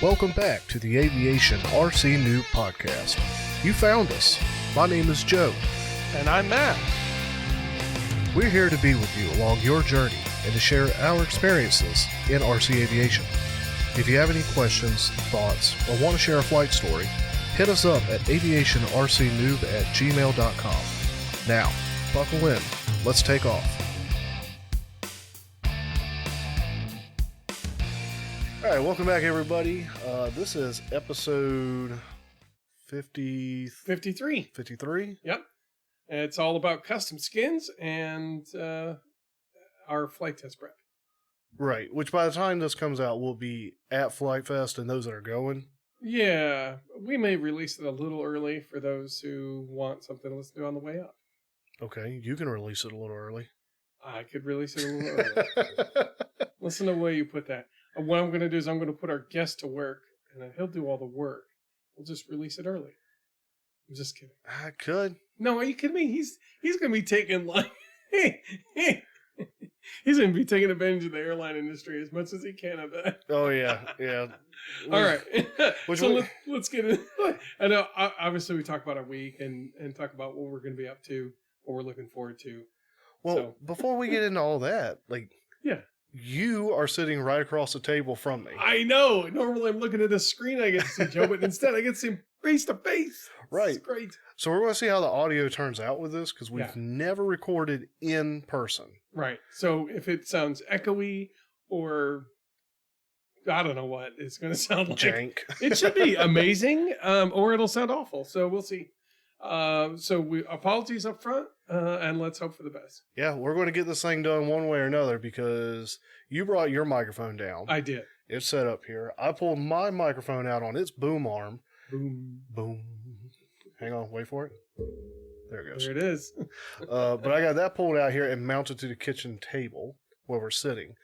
Welcome back to the Aviation RC Noob Podcast. You found us. My name is Joe. And I'm Matt. We're here to be with you along your journey and to share our experiences in RC aviation. If you have any questions, thoughts, or want to share a flight story, hit us up at aviationrcnoob@gmail.com. Now, buckle in. Let's take off. All right, welcome back, everybody. This is episode 53. 53. Yep. And it's all about custom skins and our flight test prep. Right, which by the time this comes out will be at Flight Fest and those that are going. Yeah, we may release it a little early for those who want something to listen to on the way up. Okay, you can release it a little early. I could release it a little early. Listen to the way you put that. What I'm going to do is I'm going to put our guest to work, and then he'll do all the work. We'll just release it early. I'm just kidding. I could. No, are you kidding me? He's going to be taking like he's going to be taking advantage of the airline industry as much as he can. I bet. Oh yeah, yeah. All right. So let's get in. I know. Obviously, we talk about our week and talk about what we're going to be up to, what we're looking forward to. Well, before we get into all that, yeah. You are sitting right across the table from me. I know. Normally I'm looking at a screen I get to see Joe, but instead I get to see him face to face. Right. It's great. So we're going to see how the audio turns out with this because we've never recorded in person. Right. So if it sounds echoey or I don't know what it's going to sound like. Jank. It should be amazing or it'll sound awful. So we'll see. Apologies up front and let's hope for the best. Yeah, we're going to get this thing done one way or another because you brought your microphone down. I did. It's set up here. I pulled my microphone out on its boom arm. Boom. Boom. Hang on, wait for it. There it goes. There it is. But I got that pulled out here and mounted to the kitchen table where we're sitting.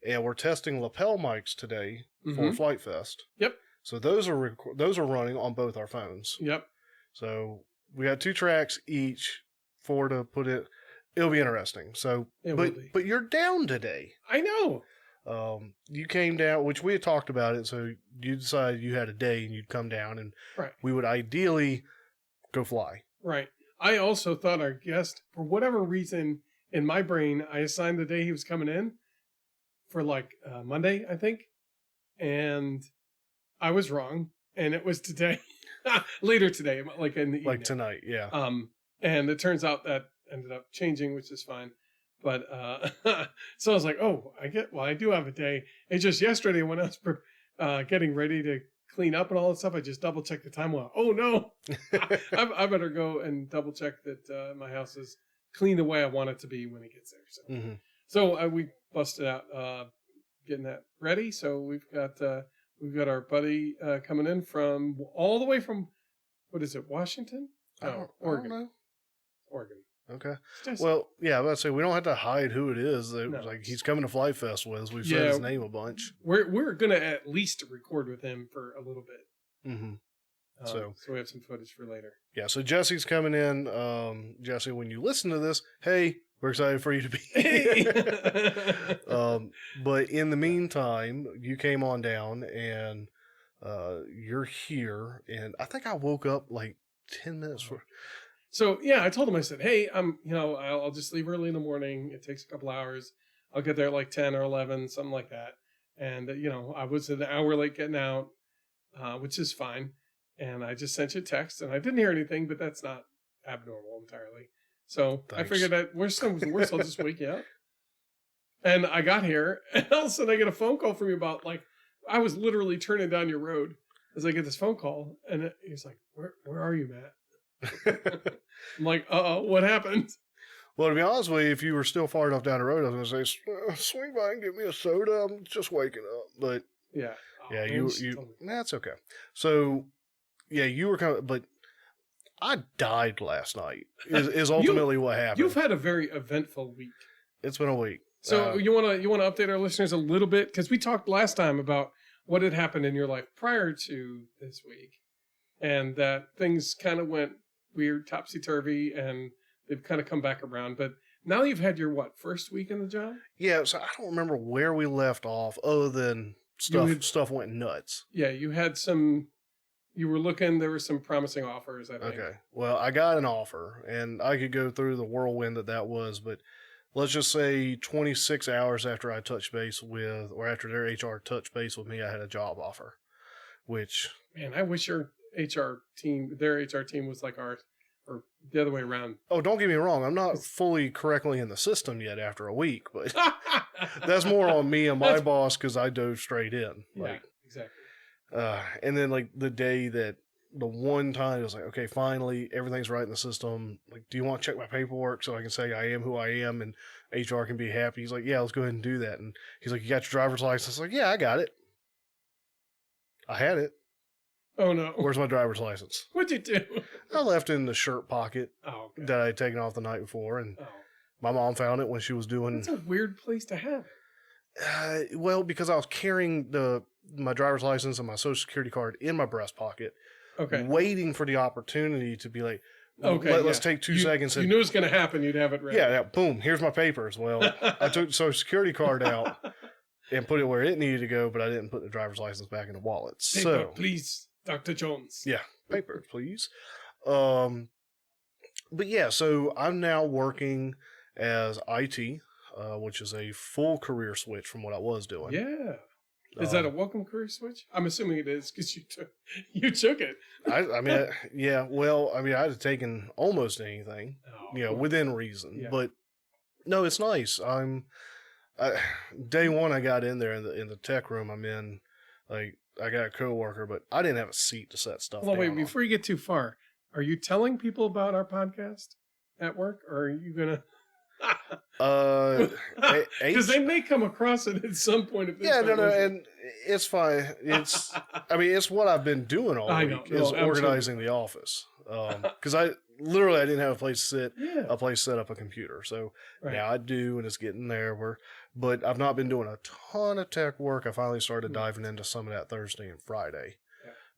And we're testing lapel mics today for Flight Fest. Yep. So those are running on both our phones. Yep. So we got 2 tracks each to put it. It'll be interesting. So, but you're down today. I know. You came down, which we had talked about it. So you decided you had a day and you'd come down, and we would ideally go fly. Right. I also thought our guest, for whatever reason, in my brain, I assigned the day he was coming in for Monday, I think, and I was wrong, and it was today. Later today, like in the evening. Like tonight, yeah. And it turns out that ended up changing, which is fine. But so I was like, oh, I do have a day. It's just yesterday when I was getting ready to clean up and all that stuff, I just double checked the time. Well, oh no, I better go and double check that my house is clean the way I want it to be when it gets there. So, we busted out getting that ready. So we've got our buddy coming in from all the way from, what is it, Washington? No, Oregon. I don't know. Oregon. Okay. Well, yeah, I was about to say, we don't have to hide who it is. He's coming to Flight Fest with us. We've said his name a bunch. We're going to at least record with him for a little bit. Mm-hmm. So we have some footage for later. Yeah, so Jesse's coming in. Jesse, when you listen to this, hey, we're excited for you to be here. But in the meantime, you came on down and you're here. And I think I woke up 10 minutes for. So yeah, I told him, I said, hey, I'll just leave early in the morning. It takes a couple hours. I'll get there at 10 or 11, something like that. And I was an hour late getting out, which is fine. And I just sent you a text, and I didn't hear anything, but that's not abnormal entirely. So thanks. I figured that worst I'll just wake you up. And I got here, and all of a sudden I get a phone call from you about I was literally turning down your road as I get this phone call, and he's like, "Where are you, Matt?" I'm like, "Uh-oh, what happened?" Well, to be honest with you, if you were still far enough down the road, I was going to say, swing by and get me a soda. I'm just waking up. But yeah, that's okay. So yeah, you were kind of, but I died last night is ultimately what happened. You've had a very eventful week. It's been a week. So you want to update our listeners a little bit? Because we talked last time about what had happened in your life prior to this week, and that things kind of went weird, topsy-turvy, and they've kind of come back around. But now you've had your, first week in the job? Yeah, so I don't remember where we left off other than stuff went nuts. Yeah, you had you were looking, there were some promising offers, I think. Okay. Well, I got an offer, and I could go through the whirlwind that was, but let's just say 26 hours after I touched base with, or after their HR touched base with me, I had a job offer, which... Man, I wish their HR team was like ours, or the other way around. Oh, don't get me wrong. I'm not fully correctly in the system yet after a week, but that's more on me and my boss because I dove straight in. Yeah, exactly. And then like the day that the one time it was like, okay, finally everything's right in the system. Like, do you want to check my paperwork so I can say I am who I am and HR can be happy? He's like, yeah, let's go ahead and do that. And he's like, you got your driver's license? I was like, yeah, I got it. I had it. Oh no. Where's my driver's license? What'd you do? I left it in the shirt pocket Okay. that I had taken off the night before, and my mom found it when she was doing... That's a weird place to have it. Well, because I was carrying my driver's license and my social security card in my breast pocket, waiting for the opportunity to be like, let's take 2 seconds. You knew it was going to happen. You'd have it ready. Yeah, boom, here's my papers. Well, I took the social security card out and put it where it needed to go, but I didn't put the driver's license back in the wallet. Paper, please, Dr. Jones. Yeah, paper, please. But yeah, so I'm now working as IT, which is a full career switch from what I was doing. Yeah. Is that a welcome career switch? I'm assuming it is because you took it. I mean, yeah. Well, I mean, I'd have taken almost anything, within reason. Yeah. But no, it's nice. Day one, I got in there in the tech room I'm in. Like, I got a coworker, but I didn't have a seat to set stuff down. Wait, before you get too far, are you telling people about our podcast at work, or are you gonna? Because they may come across it at some point. If no, and it's fine. It's, I mean, it's what I've been doing all week is organizing the office. Because I didn't have a place to sit, a place to set up a computer. So now I do, and it's getting there. But I've not been doing a ton of tech work. I finally started diving into some of that Thursday and Friday,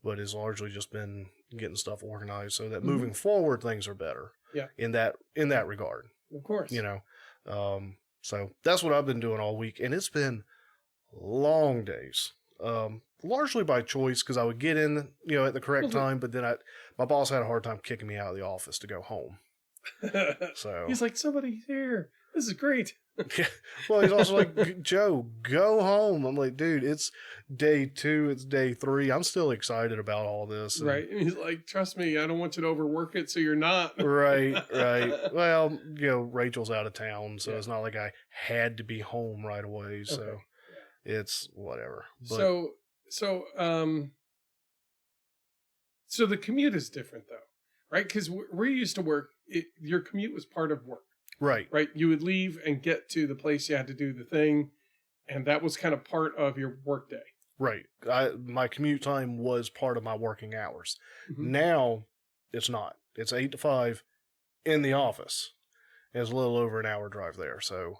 but it's largely just been getting stuff organized so that moving forward things are better. Yeah, in that regard. Of course. So that's what I've been doing all week, and it's been long days. Largely by choice because I would get in, at the correct time, but then my boss had a hard time kicking me out of the office to go home. So he's like, somebody's here. This is great. Well, he's also like, Joe, go home. I'm like, dude, it's day 2, it's day 3. I'm still excited about all this. Right. And he's like, trust me, I don't want you to overwork it, so you're not. Right. Well, Rachel's out of town, so it's not like I had to be home right away. So it's whatever. But, So the commute is different, though, right? Because where you used to work, your commute was part of work. Right. You would leave and get to the place you had to do the thing, and that was kind of part of your work day. Right. My commute time was part of my working hours. Mm-hmm. Now, it's not. It's 8 to 5 in the office. It's a little over an hour drive there. So,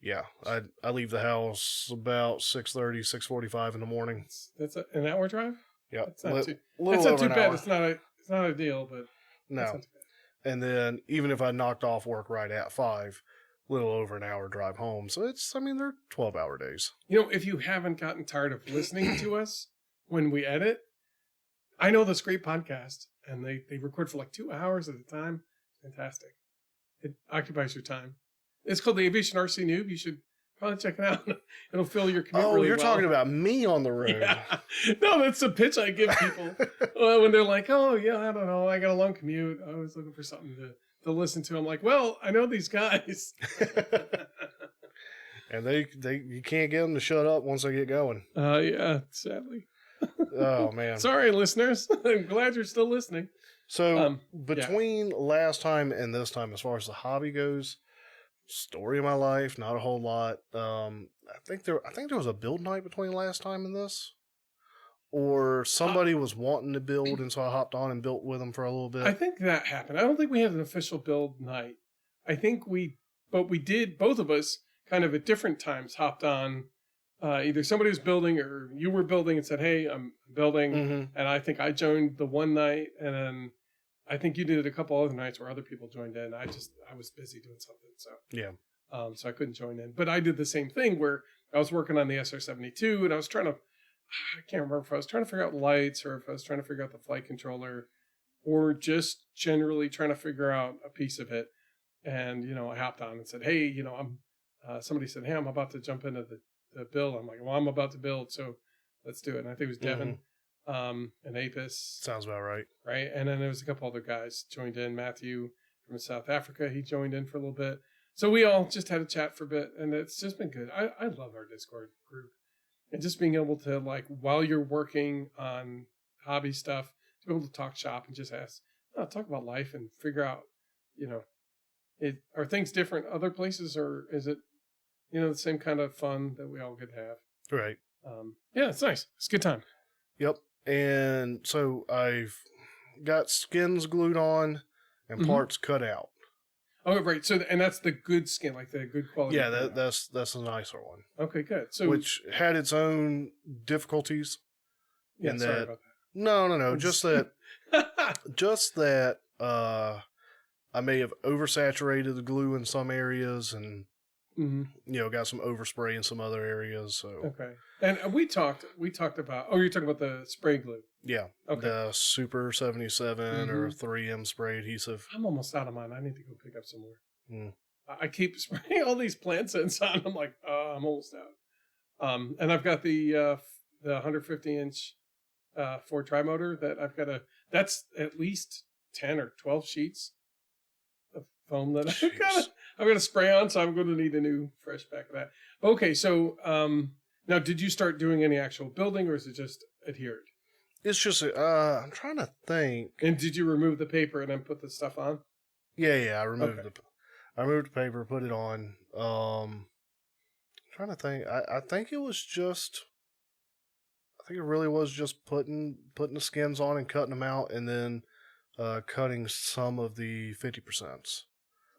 yeah, I leave the house about 6:30, 6:45 in the morning. That's an hour drive? Yeah. That's not too bad. It's not ideal, but no. That's not too bad. And then even if I knocked off work right at 5, a little over an hour drive home. So they're 12-hour days. If you haven't gotten tired of listening to us when we edit, I know this great podcast, and they record for like 2 hours at a time. Fantastic. It occupies your time. It's called the Aviation RC Noob. You should probably check it out. It'll fill your commute really you're talking about me on the road. Yeah. No, that's the pitch I give people when they're like, oh, yeah, I don't know. I got a long commute. I was looking for something to listen to. I'm like, well, I know these guys. And you can't get them to shut up once they get going. Yeah, sadly. Oh, man. Sorry, listeners. I'm glad you're still listening. So between last time and this time, as far as the hobby goes, story of my life, not a whole lot. I think there was a build night between last time and this, or somebody was wanting to build, and so I hopped on and built with them for a little bit. I think that happened. I don't think we had an official build night. I think we did, both of us, kind of at different times, hopped on. Either somebody was building or you were building and said, "Hey, I'm building," and I think I joined the one night, and then I think you did it a couple other nights where other people joined in. I was busy doing something, so yeah, so I couldn't join in. But I did the same thing where I was working on the SR-72 and I was trying to I can't remember if I was trying to figure out lights or if I was trying to figure out the flight controller or just generally trying to figure out a piece of it. And, I hopped on and said, hey, somebody said, hey, I'm about to jump into the build. I'm like, well, I'm about to build, so let's do it. And I think it was Devin and Apis. Sounds about right. Right. And then there was a couple other guys joined in. Matthew from South Africa, he joined in for a little bit. So we all just had a chat for a bit, and it's just been good. I love our Discord group. And just being able to, like, while you're working on hobby stuff, to be able to talk shop and just talk about life and figure out, are things different other places, or is it, the same kind of fun that we all get to have? Right. Yeah, it's nice. It's a good time. Yep. And so I've got skins glued on and parts cut out. Oh, right. So, and that's the good skin, like the good quality. Yeah, that's a nicer one. Okay, good. So, which had its own difficulties. Yeah, sorry about that. No. Just that, I may have oversaturated the glue in some areas and, got some overspray in some other areas. So okay. And we talked about. Oh, you're talking about the spray glue. Yeah. Okay. The Super 77 or 3M spray adhesive. I'm almost out of mine. I need to go pick up some more. I keep spraying all these plant scents on. I'm like, I'm almost out. And I've got the 150-inch Ford Tri-Motor that I've got that's at least 10 or 12 sheets of foam that I've got to spray on, so I'm going to need a new fresh pack of that. Okay, so now did you start doing any actual building, or is it just adhered? It's just, I'm trying to think. And did you remove the paper and then put the stuff on? Yeah, I removed I removed the paper, put it on. Trying to think. I think it was just, I think it really was just putting the skins on and cutting them out, and then cutting some of the 50%.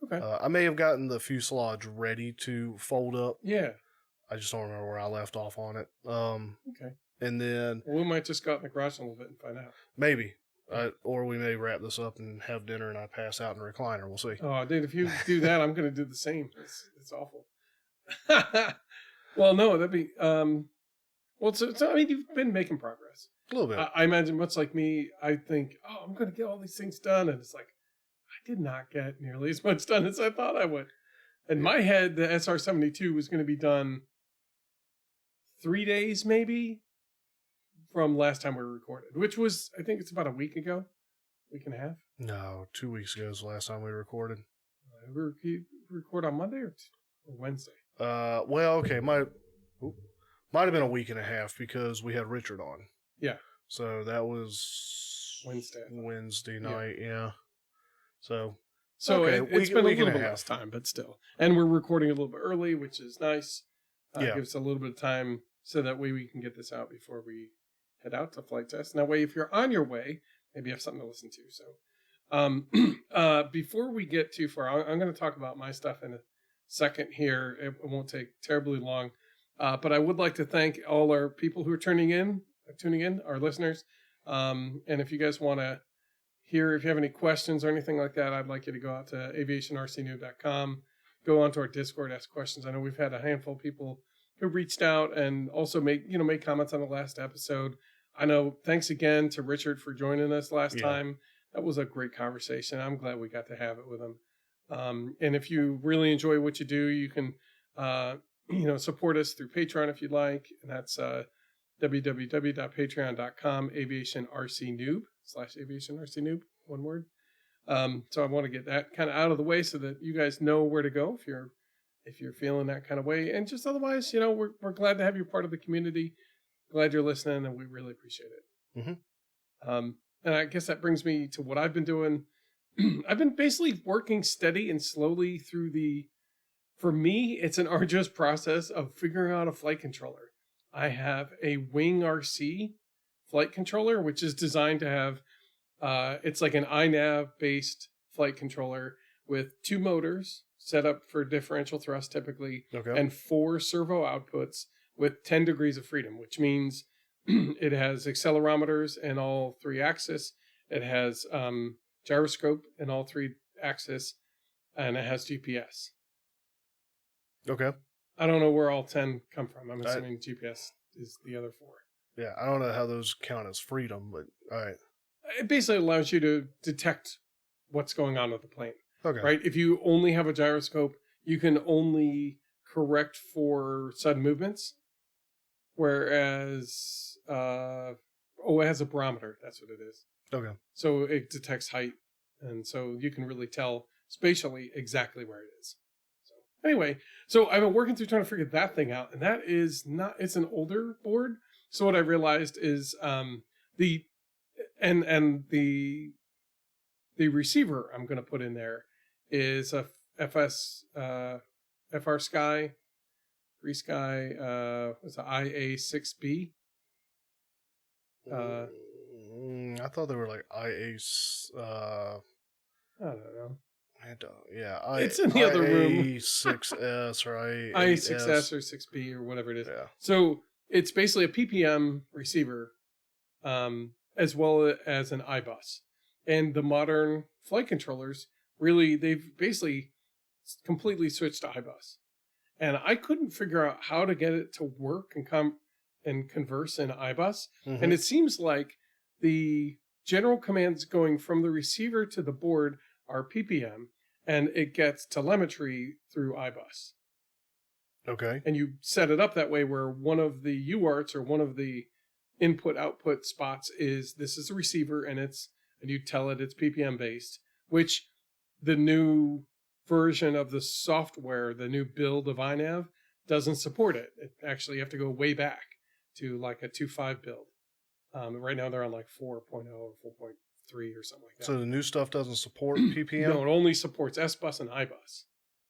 Okay. I may have gotten the fuselage ready to fold up. Yeah. I just don't remember where I left off on it. Okay. And then we might just go out in the garage a little bit and find out. Maybe. Or we may wrap this up and have dinner and I pass out in the recliner. We'll see. Oh, dude, if you do that, I'm going to do the same. It's awful. Well, no, that'd be... Well, so I mean, you've been making progress. A little bit. I imagine, much like me, I think, I'm going to get all these things done. And it's like, I did not get nearly as much done as I thought I would. In my head, the SR-72 was going to be done 3 days, maybe, from last time we recorded, which was, I think it's about a week ago, week and a half. No, 2 weeks ago was the last time we recorded. We record on Monday or Wednesday? Well, okay, might have been a week and a half because we had Richard on. Yeah. So that was Wednesday night, yeah. So okay, it's been a little bit less time, but still. And we're recording a little bit early, which is nice. Gives us a little bit of time so that way we can get this out before we head out to flight test. And that way, if you're on your way, maybe you have something to listen to. So before we get too far, I'm going to talk about my stuff in a second here. It won't take terribly long. But I would like to thank all our people who are tuning in, our listeners. And if you guys want to hear, if you have any questions or anything like that, I'd like you to go out to aviationrcnew.com, go onto our Discord, ask questions. I know we've had a handful of people who reached out and also made comments on the last episode. I know, thanks again to Richard for joining us last time. That was a great conversation. I'm glad we got to have it with him. And if you really enjoy what you do, you can, support us through Patreon if you'd like. And that's www.patreon.com, aviationrcnoob, one word. So I want to get that kind of out of the way so that you guys know where to go if you're feeling that kind of way. And just otherwise, we're glad to have you part of the community. Glad you're listening, and we really appreciate it. Mm-hmm. And I guess that brings me to what I've been doing. I've been basically working steady and slowly through for me, it's an arduous process of figuring out a flight controller. I have a Wing RC flight controller, which is designed to have, it's like an iNav-based flight controller with 2 motors set up for differential thrust typically, and 4 servo outputs with 10 degrees of freedom, which means it has accelerometers in all 3 axes. It has gyroscope in all 3 axes, and it has GPS. Okay. I don't know where all 10 come from. I'm assuming GPS is the other 4. Yeah, I don't know how those count as freedom, but all right. It basically allows you to detect what's going on with the plane, Okay. right? If you only have a gyroscope, you can only correct for sudden movements, whereas it has a barometer. That's what it is. Okay. So it detects height, and so you can really tell spatially exactly where it is. So anyway, so I've been working through trying to figure that thing out, and that is not. It's an older board. So what I realized is the receiver I'm going to put in there is a FR Sky, Free Sky, what's it, IA6B. I thought they were like IA. I don't know. I don't. Yeah, It's in the other room. IA6S or IA6S or 6B or whatever it is. Yeah. So it's basically a PPM receiver, as well as an iBus. And the modern flight controllers they've basically completely switched to iBus. And I couldn't figure out how to get it to work and converse in iBus. Mm-hmm. And it seems like the general commands going from the receiver to the board are PPM, and it gets telemetry through iBus. Okay. And you set it up that way where one of the UARTs or one of the input-output spots is this is a receiver, and you tell it it's PPM based, which the new version of the software, the new build of iNav, doesn't support it. Actually, you have to go way back to like a 2.5 build. Right now they're on like 4.0 or 4.3 or something like that. So the new stuff doesn't support PPM? No, it only supports SBus and iBus,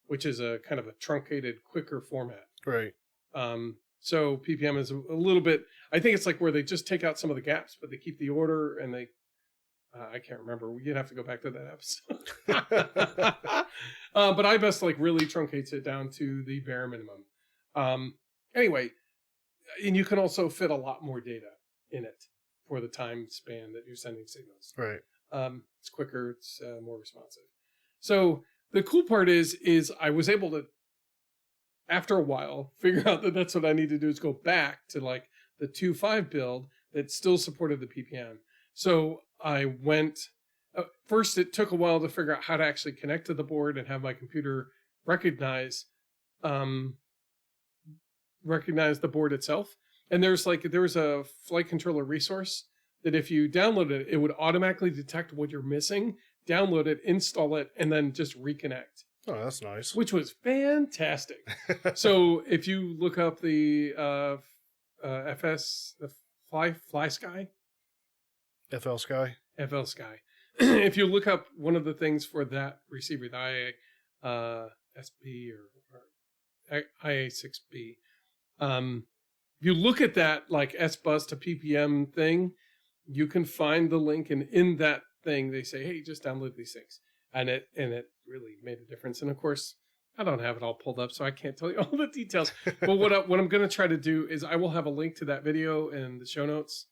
which is a kind of a truncated, quicker format. Right. So PPM is a little bit, I think it's like where they just take out some of the gaps, but they keep the order, and they, I can't remember. You'd have to go back to that episode. But iBus like really truncates it down to the bare minimum. Anyway, and you can also fit a lot more data in it for the time span that you're sending signals. Right. It's quicker, it's more responsive. So the cool part is I was able to, after a while, figure out that that's what I need to do is go back to like the 2.5 build that still supported the PPM. So I went, first it took a while to figure out how to actually connect to the board and have my computer recognize the board itself. And there was a flight controller resource that if you download it, it would automatically detect what you're missing, download it, install it, and then just reconnect. Oh, that's nice. Which was fantastic. So if you look up the the Fly Sky? FL Sky? FL Sky. If you look up one of the things for that receiver, the IA-SB or IA6B, if you look at that like SBus to PPM thing, you can find the link, and in that thing they say, hey, just download these things. And it really made a difference. And of course, I don't have it all pulled up, so I can't tell you all the details. But what I'm going to try to do is I will have a link to that video in the show notes.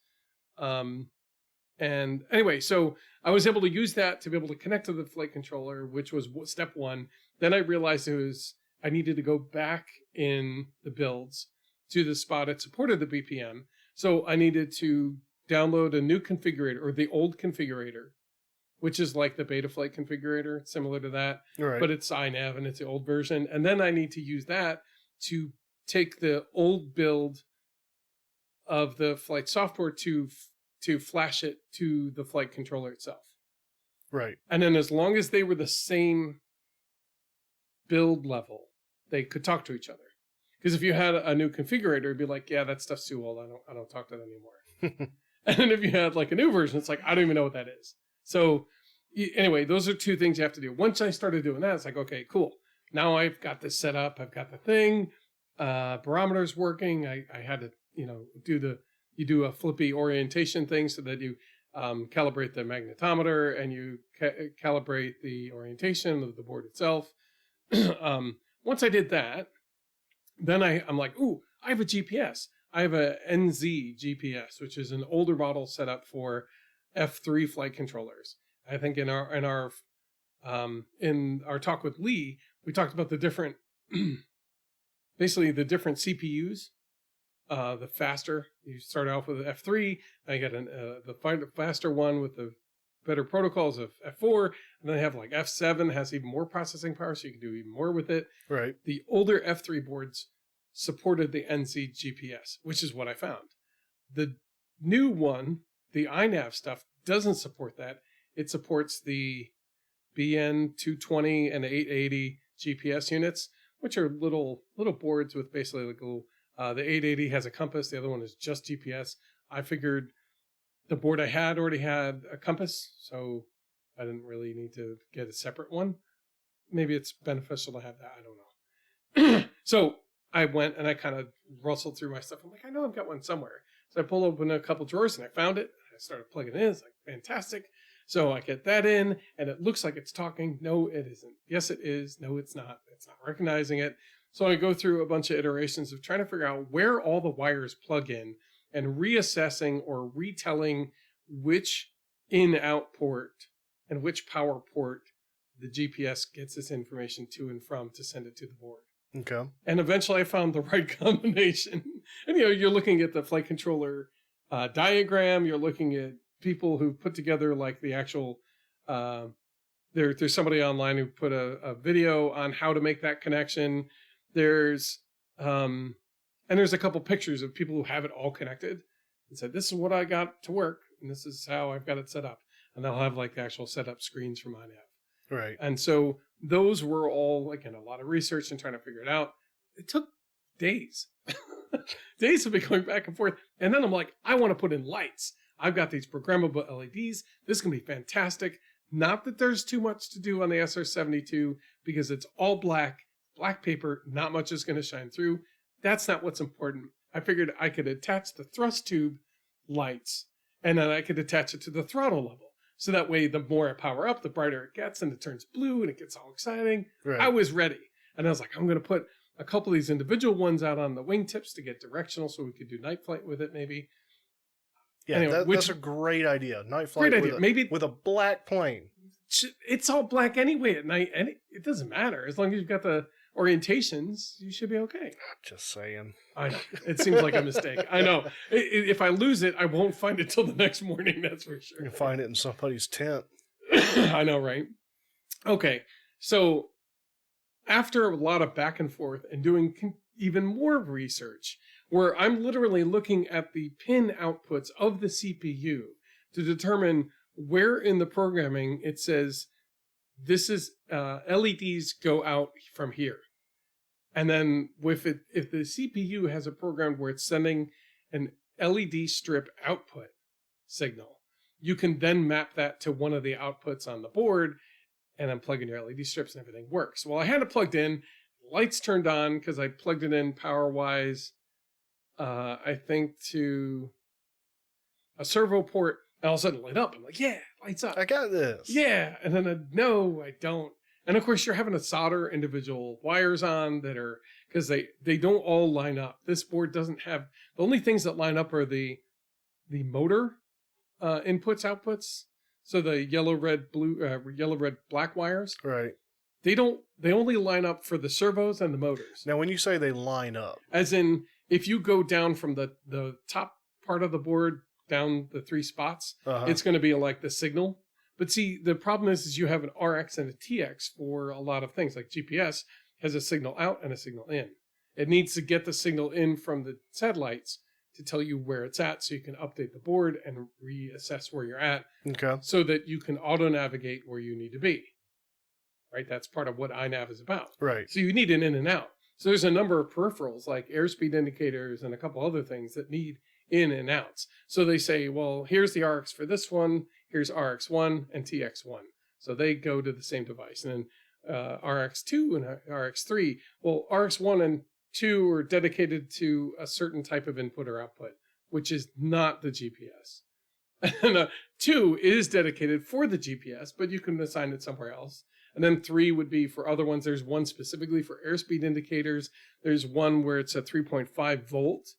And anyway, so I was able to use that to be able to connect to the flight controller, which was step one. Then I realized I needed to go back in the builds to the spot it supported the BPM. So I needed to download a new configurator, or the old configurator, which is like the Betaflight configurator, similar to that, Right. but it's iNav and it's the old version. And then I need to use that to take the old build of the flight software to flash it to the flight controller itself. Right. And then as long as they were the same build level, they could talk to each other. Because if you had a new configurator, it'd be like, yeah, that stuff's too old. I don't talk to that anymore. And then if you had like a new version, it's like, I don't even know what that is. So anyway, those are two things you have to do. Once I started doing that, it's like, okay, cool. Now I've got this set up. I've got the thing. Barometer's working. I had to, you do a flippy orientation thing so that you calibrate the magnetometer and you calibrate the orientation of the board itself. Once I did that, then I'm like, ooh, I have a GPS. I have a NZ GPS, which is an older model set up for F3 flight controllers. I think in our talk with Lee, we talked about the different, basically the different CPUs the faster. You start off with F3, I get the faster one with the better protocols of F4, and then I have like F7 has even more processing power, so you can do even more with it. Right. The older F3 boards supported the NZ GPS, which is what I found. The new one, the iNav stuff, doesn't support that. It supports the BN220 and 880 GPS units, which are little boards with basically like a little. The 880 has a compass. The other one is just GPS. I figured the board I had already had a compass, so I didn't really need to get a separate one. Maybe it's beneficial to have that. I don't know. So I went and I kind of rustled through my stuff. I'm like, I know I've got one somewhere. So I pulled open a couple drawers and I found it. I started plugging it in. It's like, fantastic. So I get that in and it looks like it's talking. No, it isn't. Yes, it is. No, it's not. It's not recognizing it. So I go through a bunch of iterations of trying to figure out where all the wires plug in and reassessing or retelling which in-out port and which power port the GPS gets this information to and from to send it to the board. Okay. And eventually I found the right combination. And, you're looking at the flight controller diagram. You're looking at people who put together like the actual, there's somebody online who put a video on how to make that connection. There's a couple pictures of people who have it all connected and said, this is what I got to work. And this is how I've got it set up. And they'll have like the actual setup screens for iNav. Right. And so those were all, again, a lot of research and trying to figure it out. It took days. Days of me going back and forth. And then I'm like, I want to put in lights. I've got these programmable LEDs. This can be fantastic. Not that there's too much to do on the SR-72 because it's all black paper. Not much is going to shine through. That's not what's important. I figured I could attach the thrust tube lights and then I could attach it to the throttle level. So that way, the more I power up, the brighter it gets, and it turns blue, and it gets all exciting. Right. I was ready. And I was like, I'm going to put a couple of these individual ones out on the wingtips to get directional so we could do night flight with it, maybe. Yeah, anyway, that's a great idea. Night flight great idea. Maybe with a black plane. It's all black anyway at night, and it doesn't matter. As long as you've got the orientations, you should be okay. Just saying. I know. It seems like a mistake. I know. If I lose it, I won't find it till the next morning, that's for sure. You can find it in somebody's tent. I know, right? Okay, so after a lot of back and forth and doing even more research, where I'm literally looking at the pin outputs of the CPU to determine where in the programming it says this is LEDs go out from here. And then if the CPU has a program where it's sending an LED strip output signal, you can then map that to one of the outputs on the board and then plug in your LED strips and everything works. Well, I had it plugged in, lights turned on because I plugged it in power-wise, I think to a servo port, and all of a sudden it lit up. I'm like, yeah, lights up. I got this. Yeah. And then no, I don't. And of course, you're having to solder individual wires on that are, because they don't all line up. This board doesn't have, the only things that line up are the motor inputs, outputs. So the yellow, red, black wires. Right. They only line up for the servos and the motors. Now, when you say they line up. As in, if you go down from the top part of the board, down the 3 spots, it's going to be like the signal. But see, the problem is you have an RX and a TX for a lot of things. Like GPS has a signal out and a signal in. It needs to get the signal in from the satellites to tell you where it's at so you can update the board and reassess where you're at. Okay. So that you can auto-navigate where you need to be. Right? That's part of what iNav is about. Right. So you need an in and out. So there's a number of peripherals like airspeed indicators and a couple other things that need in and outs. So they say, well, here's the RX for this one. Here's RX1 and TX1. So they go to the same device. And then RX2 and RX3. Well, RX1 and 2 are dedicated to a certain type of input or output, which is not the GPS. And 2 is dedicated for the GPS, but you can assign it somewhere else. And then 3 would be for other ones. There's one specifically for airspeed indicators. There's one where it's a 3.5 volt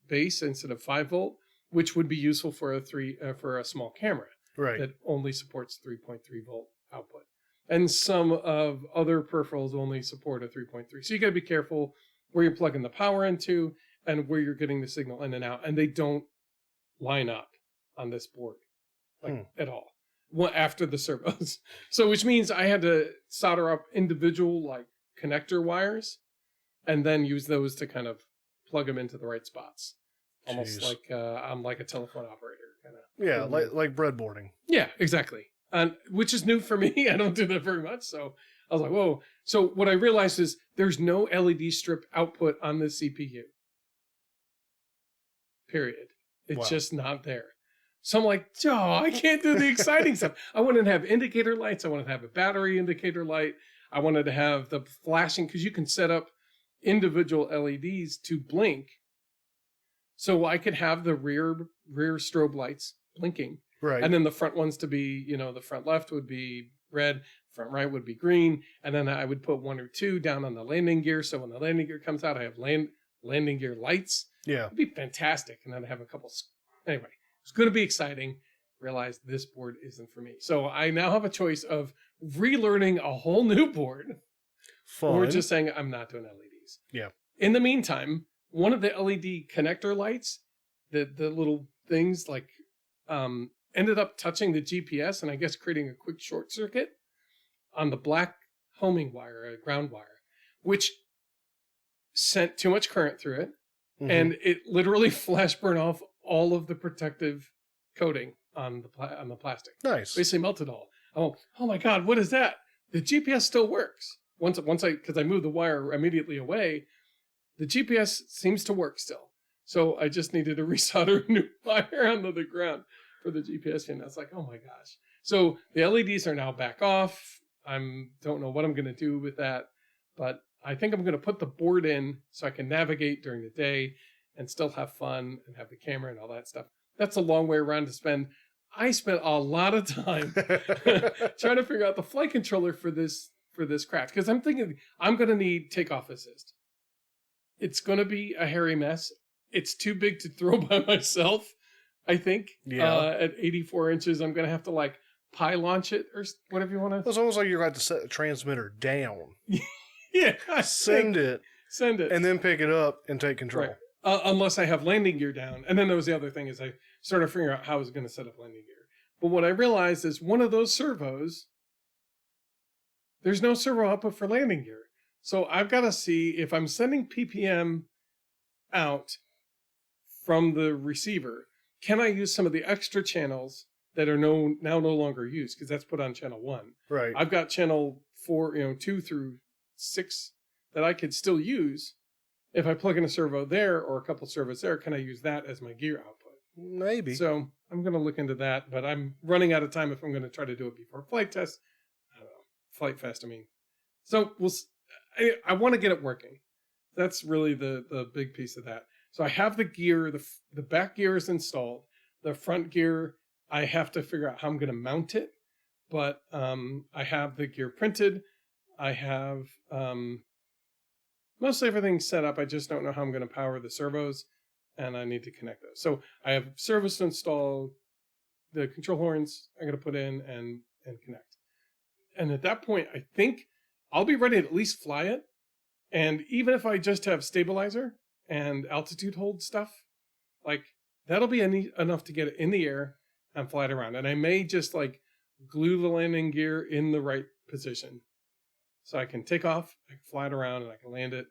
base instead of 5 volt, which would be useful for a small camera. Right. That only supports 3.3 volt output. And some of other peripherals only support a 3.3. So you got to be careful where you're plugging the power into and where you're getting the signal in and out, and they don't line up on this board at all. Well, after the servos, so which means I had to solder up individual like connector wires, and then use those to kind of plug them into the right spots, almost Jeez. like I'm like a telephone operator kind of. Yeah, like breadboarding. Yeah, exactly. And which is new for me. I don't do that very much, so I was like, whoa. So what I realized is there's no LED strip output on the CPU. Period. It's Wow. just not there. So I'm like, oh, I can't do the exciting stuff. I wanted to have indicator lights. I wanted to have a battery indicator light. I wanted to have the flashing, because you can set up individual LEDs to blink. So I could have the rear strobe lights blinking. Right. And then the front ones to be, the front left would be red, front right would be green. And then I would put one or two down on the landing gear. So when the landing gear comes out, I have landing gear lights. Yeah. It'd be fantastic. And then I have a couple. Anyway, it's going to be exciting. Realize this board isn't for me. So I now have a choice of relearning a whole new board Fun. or just saying I'm not doing LEDs. Yeah. In the meantime, one of the LED connector lights, the little things like, ended up touching the GPS and I guess creating a quick short circuit on the black homing wire, a ground wire, which sent too much current through it. Mhm. And it literally flash burned off all of the protective coating on the plastic. Nice. Basically melted all. Oh my God, what is that? The GPS still works. Because I moved the wire immediately away, the GPS seems to work still. So I just needed to resolder a new wire onto the ground for the GPS unit. I was like, oh my gosh. So the LEDs are now back off. Don't know what I'm going to do with that, but I think I'm going to put the board in so I can navigate during the day and still have fun and have the camera and all that stuff. That's a long way around to spend. I spent a lot of time trying to figure out the flight controller for this craft, because I'm thinking I'm going to need takeoff assist. It's going to be a hairy mess. It's too big to throw by myself, I think. Yeah. At 84 inches, I'm going to have to like pie launch it or whatever you want to. It's almost like you're going to set the transmitter down. Yeah. Send it. And then pick it up and take control. Right. Unless I have landing gear down. And then there was the other thing is I started figuring out how I was going to set up landing gear. But what I realized is one of those servos, there's no servo output for landing gear. So I've got to see if I'm sending PPM out from the receiver, can I use some of the extra channels that are now no longer used? Because that's put on channel 1. Right. I've got channel 4, 2 through 6 that I could still use. If I plug in a servo there or a couple servos there, can I use that as my gear output? Maybe. So I'm going to look into that, but I'm running out of time if I'm going to try to do it before Flight Test. I don't know. Flight Fest, I mean. So I want to get it working. That's really the big piece of that. So I have the gear, the back gear is installed. The front gear, I have to figure out how I'm going to mount it. But I have the gear printed. I have mostly everything set up. I just don't know how I'm going to power the servos, and I need to connect those. So I have servos to install, the control horns I'm going to put in and connect. And at that point, I think I'll be ready to at least fly it. And even if I just have stabilizer and altitude hold stuff, like that'll be enough to get it in the air and fly it around. And I may just like glue the landing gear in the right position. So I can take off, I can fly it around, and I can land it.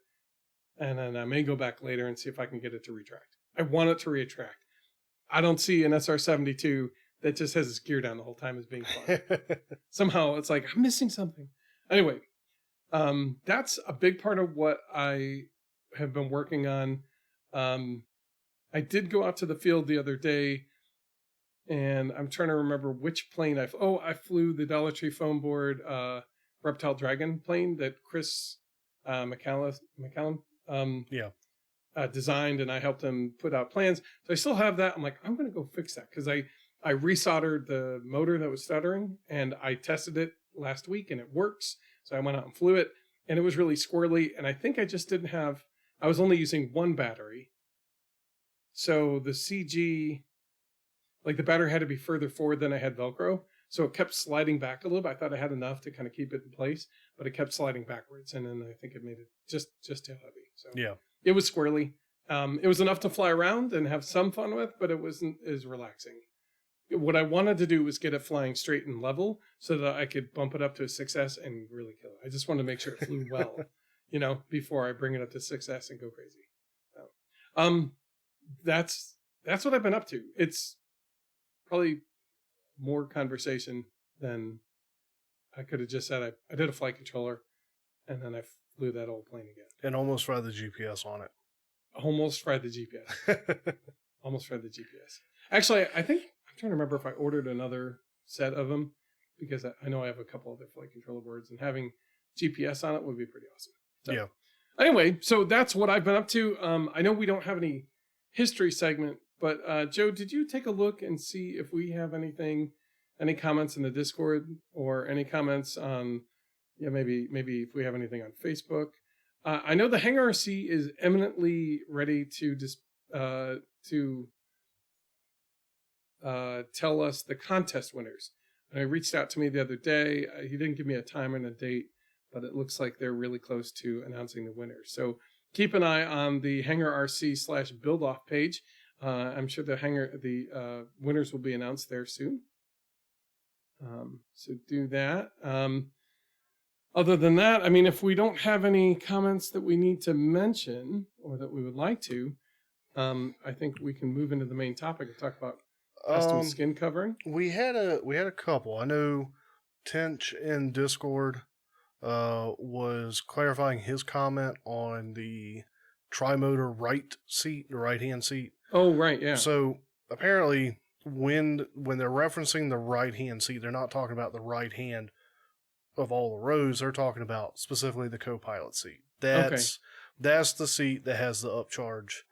And then I may go back later and see if I can get it to retract. I want it to retract. I don't see an SR-72 that just has its gear down the whole time as being fun. Somehow it's like, I'm missing something. Anyway, that's a big part of what I have been working on. I did go out to the field the other day, and I'm trying to remember which plane I flew the Dollar Tree foam board Reptile Dragon plane that Chris McCallum designed, and I helped him put out plans. So I still have that. I'm like, I'm going to go fix that because I resoldered the motor that was stuttering, and I tested it last week, and it works. So I went out and flew it, and it was really squirrely. And I think I just I was only using one battery. So the CG, like the battery had to be further forward than I had Velcro. So it kept sliding back a little bit. I thought I had enough to kind of keep it in place, but it kept sliding backwards. And then I think it made it just too heavy. So yeah, it was squirrely. It was enough to fly around and have some fun with, but it wasn't as relaxing. What I wanted to do was get it flying straight and level so that I could bump it up to a 6S and really kill it. I just wanted to make sure it flew well, before I bring it up to 6S and go crazy. That's what I've been up to. It's probably more conversation than I could have just said. I did a flight controller, and then I flew that old plane again. And almost fried the GPS on it. Almost fried the GPS. Almost fried the GPS. Actually, I'm trying to remember if I ordered another set of them, because I know I have a couple other flight controller boards, and having GPS on it would be pretty awesome. So, yeah. Anyway, so that's what I've been up to. I know we don't have any history segment, but Joe, did you take a look and see if we have any comments in the Discord, or any comments on, maybe if we have anything on Facebook? I know the Hangar RC is eminently ready to tell us the contest winners. And he reached out to me the other day. He didn't give me a time and a date, but it looks like they're really close to announcing the winners. So keep an eye on the Hangar RC /build off page. I'm sure the winners will be announced there soon. So do that. Other than that, if we don't have any comments that we need to mention or that we would like to, I think we can move into the main topic and talk about custom skin covering. We had a couple. I know Tench in Discord was clarifying his comment on the tri-motor the right-hand seat. Oh, right, yeah. So apparently when they're referencing the right-hand seat, they're not talking about the right hand of all the rows. They're talking about specifically the co-pilot seat. That's the seat that has the upcharge.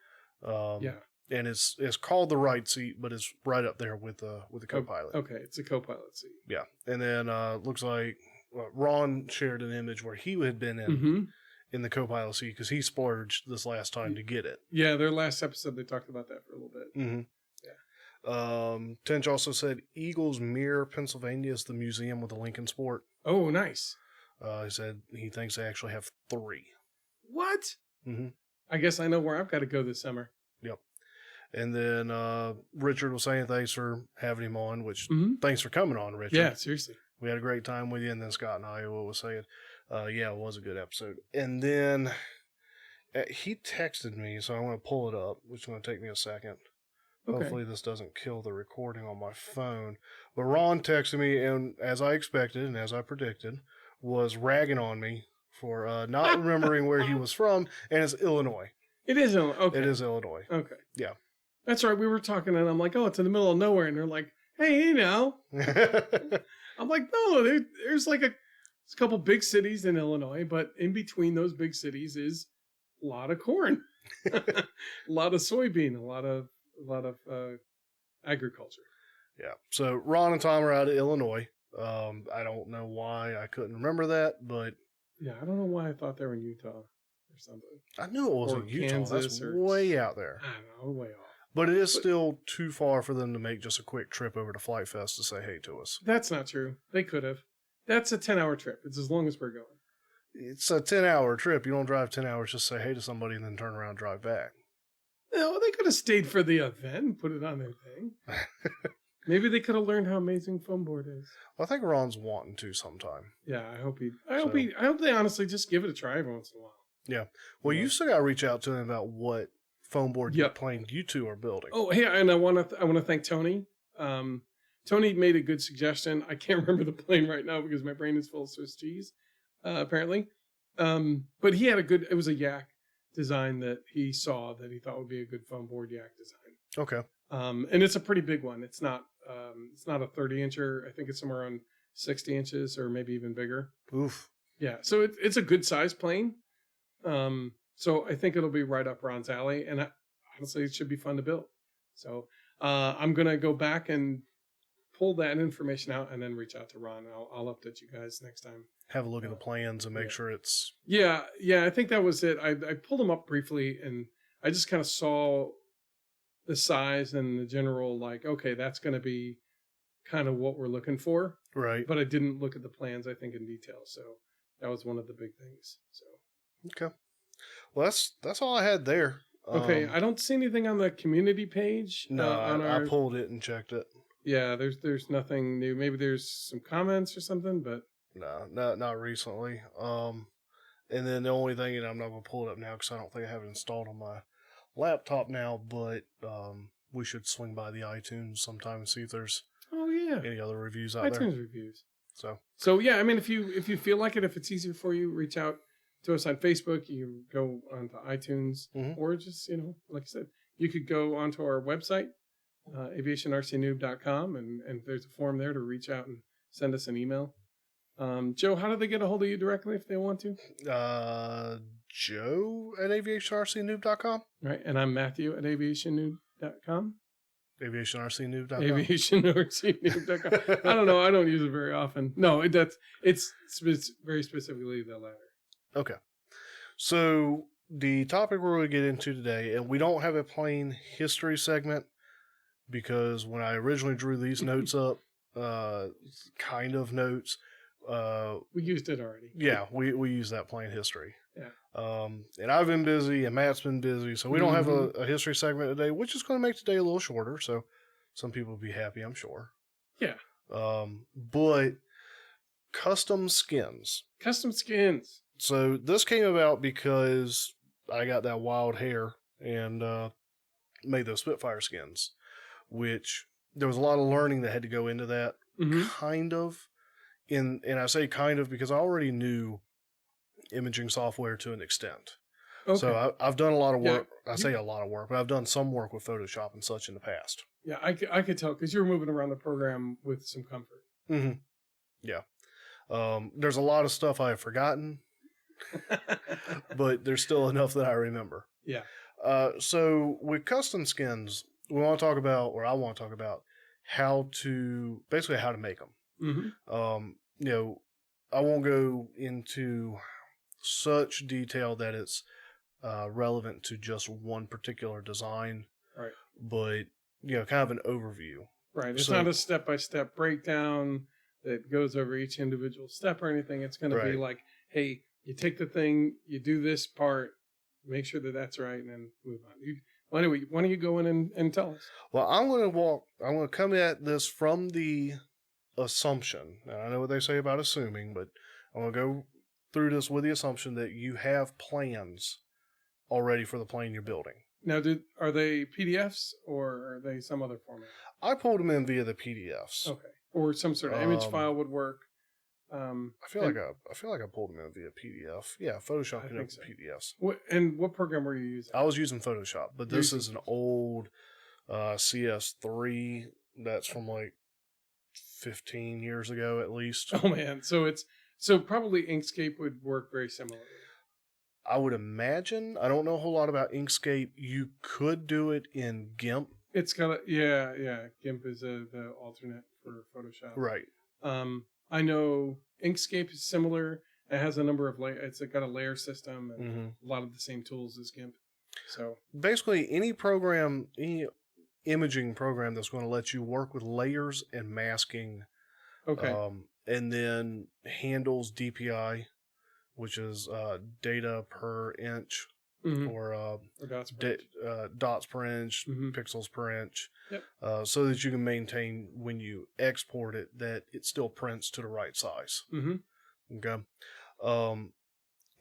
And it's called the right seat, but it's right up there with the co-pilot. Okay, it's a co-pilot seat. Yeah, and then looks like Ron shared an image where he had been in the co-pilot seat because he splurged this last time to get it. Yeah, their last episode they talked about that for a little bit. Mm-hmm. Yeah. Tench also said Eagles Mirror, Pennsylvania is the museum with the Lincoln Sport. Oh, nice. He said he thinks they actually have 3. What? Mm-hmm. I guess I know where I've got to go this summer. Yep. And then Richard was saying thanks for having him on, which thanks for coming on, Richard. Yeah, seriously. We had a great time with you. And then Scott in Iowa was saying, yeah, it was a good episode. And then he texted me, so I'm going to pull it up, which is going to take me a second. Okay. Hopefully this doesn't kill the recording on my phone. But Ron texted me, and as I expected and as I predicted, was ragging on me for not remembering where he was from, and it's Illinois. It is Illinois. Okay. It is Illinois. Okay. Yeah. That's right. We were talking, and I'm like, oh, it's in the middle of nowhere. And they're like, hey, I'm like, no, there's like a couple big cities in Illinois, but in between those big cities is a lot of corn, a lot of soybean, a lot of agriculture. Yeah. So Ron and Tom are out of Illinois. I don't know why I couldn't remember that, but yeah, I don't know why I thought they were in Utah or something. I knew it wasn't Utah. Kansas, that's way out there. I don't know, way off. But it is still too far for them to make just a quick trip over to Flight Fest to say hey to us. That's not true. They could have. That's a 10-hour trip. It's as long as we're going. It's a 10-hour trip. You don't drive 10 hours, just say hey to somebody and then turn around and drive back. No, they could have stayed for the event and put it on their thing. Maybe they could have learned how amazing foam board is. Well, I think Ron's wanting to sometime. Yeah, I hope they honestly just give it a try every once in a while. Yeah. Well, you still got to reach out to him about what foam board plane you two are building. Oh, hey, and I want to thank Tony. Tony made a good suggestion. I can't remember the plane right now because my brain is full of Swiss cheese, apparently. But he had it was a Yak design that he saw that he thought would be a good foam board Yak design. Okay. And it's a pretty big one. It's not a 30-incher. I think it's somewhere around 60 inches or maybe even bigger. Oof. Yeah. So it's a good size plane. So I think it'll be right up Ron's alley, and honestly, it should be fun to build. So I'm gonna go back and pull that information out, and then reach out to Ron. I'll update you guys next time. Have a look at the plans and make sure it's. Yeah. I think that was it. I pulled them up briefly, and I just kind of saw the size and the general, like, okay, that's going to be kind of what we're looking for. Right. But I didn't look at the plans, I think, in detail. So that was one of the big things. So. Okay. Well, that's all I had there. Okay, I don't see anything on the community page. No, On I our pulled it and checked it. yeah, there's nothing new. Maybe there's some comments or something, but No, not recently. And then the only thing, and I'm not gonna pull it up now because I don't think I have it installed on my laptop now. But we should swing by the iTunes sometime and see if there's oh yeah, any other reviews out there. iTunes reviews. So yeah, I mean, if you feel like it, if it's easier for you, reach out to us on Facebook. You can go onto iTunes, Mhm. or just like I said, you could go onto our website, aviationrcnoob.com, and there's a form there to reach out and send us an email. Joe, how do they get a hold of you directly if they want to? Joe at aviationrcnoob.com. Right, and I'm Matthew at aviationnoob.com. Aviationrcnoob.com. Aviationrcnoob.com. I don't know. I don't use it very often. No, it's very specifically the latter. Okay. So the topic we're going to get into today, and we don't have a plain history segment because when I originally drew these notes up, kind of notes, we used it already. Yeah, we use that plain history. Yeah. And I've been busy, and Matt's been busy, so we don't have a history segment today, which is going to make today a little shorter. So some people will be happy, I'm sure. Yeah. But custom skins. Custom skins. So this came about because I got that wild hair and made those Spitfire skins, which there was a lot of learning that had to go into that. Kind of. And I say kind of because I already knew imaging software to an extent. Okay. So I've done a lot of work. Yeah, I say a lot of work, but I've done some work with Photoshop and such in the past. Yeah, I could tell because you were moving around the program with some comfort. Mm-hmm. Yeah. There's a lot of stuff I have forgotten, but there's still enough that I remember. Yeah. So with custom skins, we want to talk about, or I want to talk about, how to make them. Mm-hmm. I won't go into such detail that it's relevant to just one particular design, right? But kind of an overview, right? It's not a step-by-step breakdown that goes over each individual step or anything. It's going to be like, hey, you take the thing, you do this part, make sure that that's right, and then move on. Why don't you go in and tell us? Well, I'm going to come at this from the assumption, and I know what they say about assuming, but I'm going to go through this with the assumption that you have plans already for the plane you're building. Now, are they PDFs or are they some other format? I pulled them in via the PDFs. Okay, or some sort of image file would work. I feel like I pulled them in via PDF. Yeah, Photoshop can open PDFs. What program were you using? I was using Photoshop, but this is an old CS3 that's from like 15 years ago at least. Oh man, so probably Inkscape would work very similarly. I would imagine. I don't know a whole lot about Inkscape. You could do it in GIMP. It's got yeah. GIMP is the alternate for Photoshop. Right. I know Inkscape is similar. It has a number of layers. It's got a layer system and a lot of the same tools as GIMP. So basically, any imaging program that's going to let you work with layers and masking. Okay. And then handles DPI, which is data per inch, or dots per inch, pixels per inch, so that you can maintain when you export it that it still prints to the right size. Okay.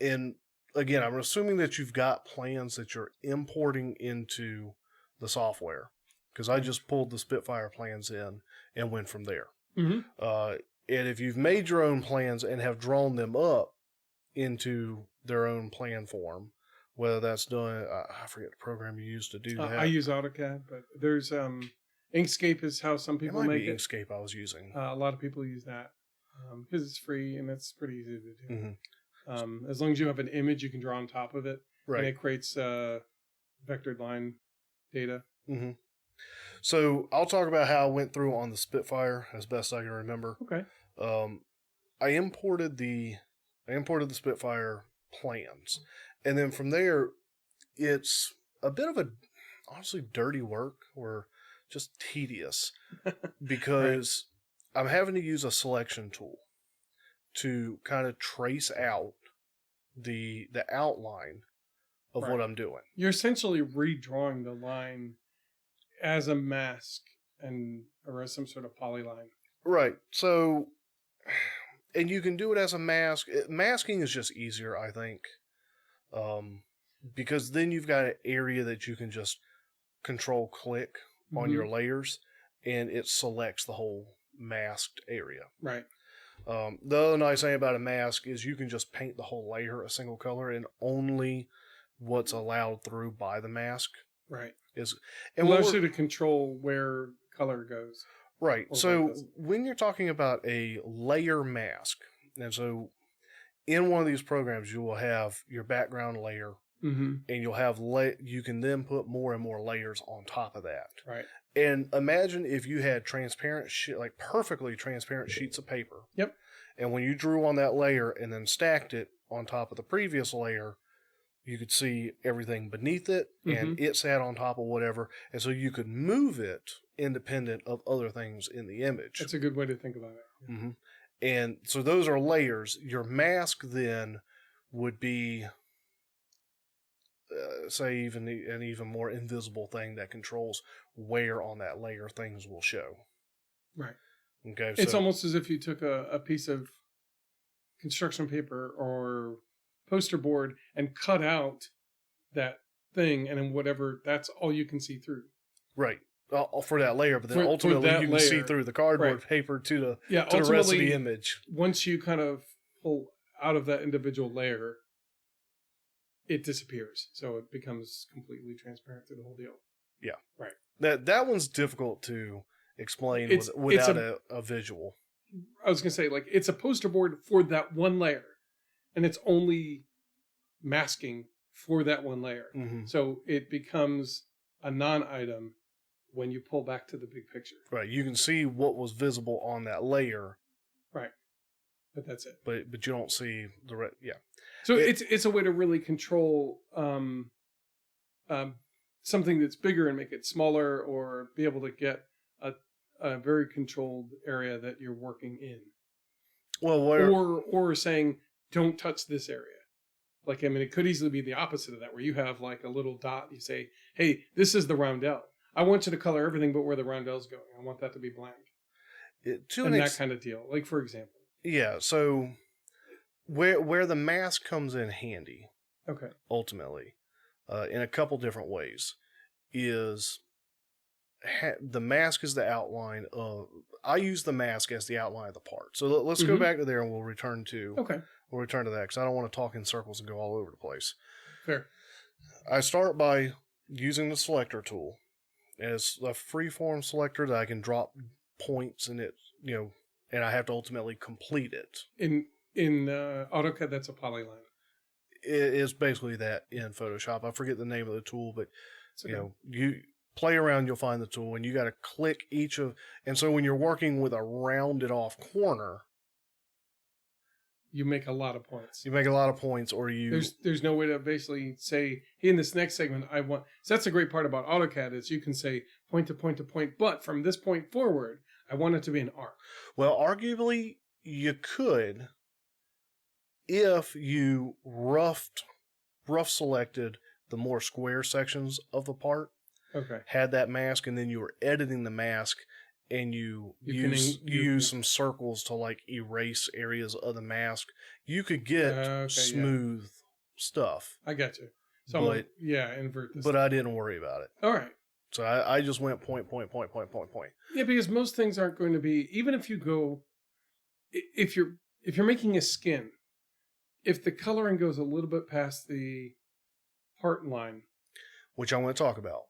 And again, I'm assuming that you've got plans that you're importing into the software, because I just pulled the Spitfire plans in and went from there. And if you've made your own plans and have drawn them up into their own plan form, whether that's done, I forget the program you use to do that. I use AutoCAD, but there's Inkscape is how some people make it. Inkscape I was using. A lot of people use that because it's free and it's pretty easy to do. As long as you have an image you can draw on top of it, right? And it creates vectored line data. So I'll talk about how I went through on the Spitfire as best I can remember. Okay. I imported the Spitfire plans, and then from there, it's a bit of honestly dirty work or just tedious because I'm having to use a selection tool to kind of trace out the outline of Right. what I'm doing. You're essentially redrawing the line as a mask or as some sort of polyline. Right. So, and you can do it as a mask. Masking is just easier, I think, because then you've got an area that you can just control click on your layers, and it selects the whole masked area. Right. The other nice thing about a mask is you can just paint the whole layer a single color, and only what's allowed through by the mask Right. is. And allows you to control where color goes. Right. Or So where it doesn't. when you're talking about a layer mask, and so in one of these programs, you will have your background layer, Mm-hmm. and you'll have you can then put more and more layers on top of that. Right. And imagine if you had transparent like perfectly transparent sheets of paper. Yep. And when you drew on that layer and then stacked it on top of the previous layer, you could see everything beneath it, and it sat on top of whatever, and so you could move it independent of other things in the image. That's a good way to think about it. Yeah. Mm-hmm. And so those are layers. Your mask then would be, say, even an even more invisible thing that controls where on that layer things will show. Right. Okay. It's so, almost as if you took a piece of construction paper or poster board and cut out that thing, and then whatever, that's all you can see through. right. For that layer, but then For ultimately that you can see layer, through the cardboard right. paper to the Yeah, to the rest of the ultimately, image. once you kind of pull out of that individual layer, it disappears. So it becomes completely transparent through the whole deal. Yeah. Right. That one's difficult to explain It's without a visual. I was going to say, like, it's a poster board for that one layer, and it's only masking for that one layer. Mm-hmm. So it becomes a non-item when you pull back to the big picture. Right. You can see what was visible on that layer. Right. But that's it. But you don't see the rest. Yeah. So it's a way to really control something that's bigger and make it smaller, or be able to get a very controlled area that you're working in. Well, Or saying, don't touch this area. Like, I mean, it could easily be the opposite of that, where you have like a little dot. You say, hey, this is the roundel. I want you to color everything but where the roundel's going. I want that to be blank. That kind of deal. Like, for example. Yeah, so where the mask comes in handy, Okay. ultimately, in a couple different ways, is the mask is the outline of. I use the mask as the outline of the part. So let's go back to there, and we'll return to that, because I don't want to talk in circles and go all over the place. Fair. I start by using the selector tool as a freeform selector that I can drop points in it, and I have to ultimately complete it. In AutoCAD, that's a polyline. It is basically that in Photoshop. I forget the name of the tool, but Okay. You play around, you'll find the tool, and you got to click each of. And so when you're working with a rounded off corner, you make a lot of points. You make a lot of points, or there's no way to basically say, hey, in this next segment, I want. So that's the great part about AutoCAD, is you can say point to point to point, but from this point forward, I want it to be an arc. Well, arguably, you could, if you rough selected the more square sections of the part. Okay. Had that mask, and then you were editing the mask, and you use some circles to like erase areas of the mask. You could get smooth stuff. I got you. So invert this. But I didn't worry about it. All right. So I just went point. Yeah, because most things aren't going to be, even if you go, if you're making a skin, if the coloring goes a little bit past the part line, which I want to talk about,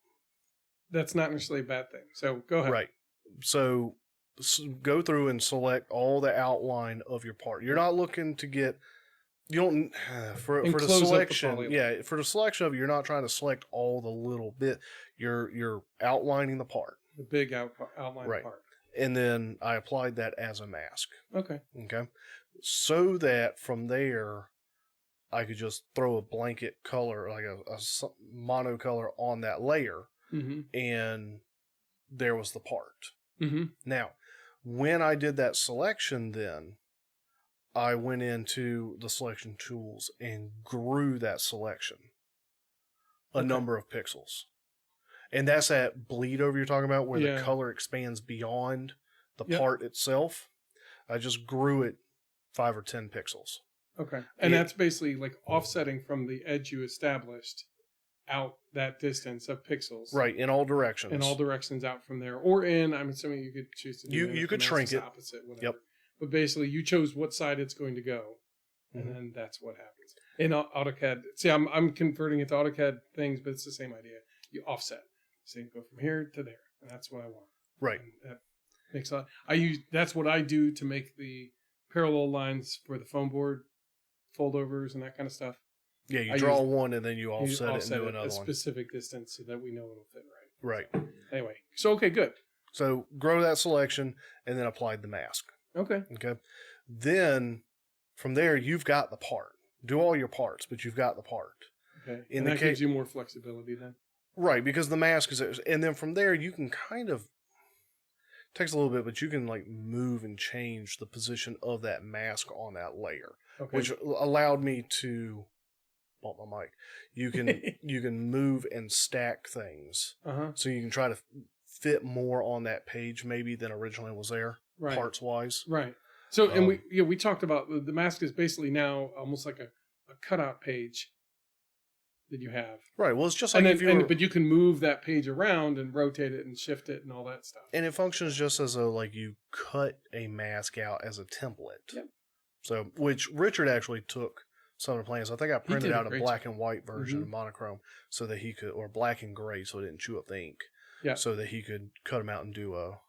that's not necessarily a bad thing. So go ahead. Right. So go through and select all the outline of your part. You're not looking to get. You don't for the selection. For the selection of it, you're not trying to select all the little bit. You're outlining the part. The big outline part. And then I applied that as a mask. Okay. So that from there, I could just throw a blanket color, like a monocolor on that layer, and there was the part. Now, when I did that selection, then I went into the selection tools and grew that selection. a number of pixels. And that's that bleed over you're talking about where the color expands beyond the part itself. I just grew it 5 or 10 pixels. Okay. And that's basically like offsetting from the edge you established out that distance of pixels. Right, in all directions. In all directions out from there. Or in, I'm assuming you could choose to do You could shrink it. Opposite, whatever. Yep. But basically you chose what side it's going to go. Mm-hmm. And then that's what happens. In AutoCAD, see, I'm converting it to AutoCAD things, but it's the same idea. You offset. So you go from here to there. And that's what I want. Right. And that makes a lot. That's what I do to make the parallel lines for the foam board foldovers and that kind of stuff. Yeah, you draw one and then you offset it and do another one. A specific distance so that we know it'll fit right. Right. Anyway, so okay, good. So grow that selection and then applied the mask. Okay. Then from there, you've got the part. Do all your parts, but you've got the part. Okay. And that gives you more flexibility then? Right, because the mask is... And then from there, you can kind of... It takes a little bit, but you can like move and change the position of that mask on that layer. Okay. Which allowed me to... Bump my mic. You can move and stack things. So you can try to fit more on that page maybe than originally was there, parts wise. Right. So and we talked about the mask is basically now almost like a cutout page that you have. Right. Well, it's just like but you can move that page around and rotate it and shift it and all that stuff. And it functions just as though like you cut a mask out as a template. Yep. So which Richard actually took some of the plans. I think I printed out a black and white version of monochrome so that he could, or black and gray so it didn't chew up the ink. Yeah. So that he could cut them out and do a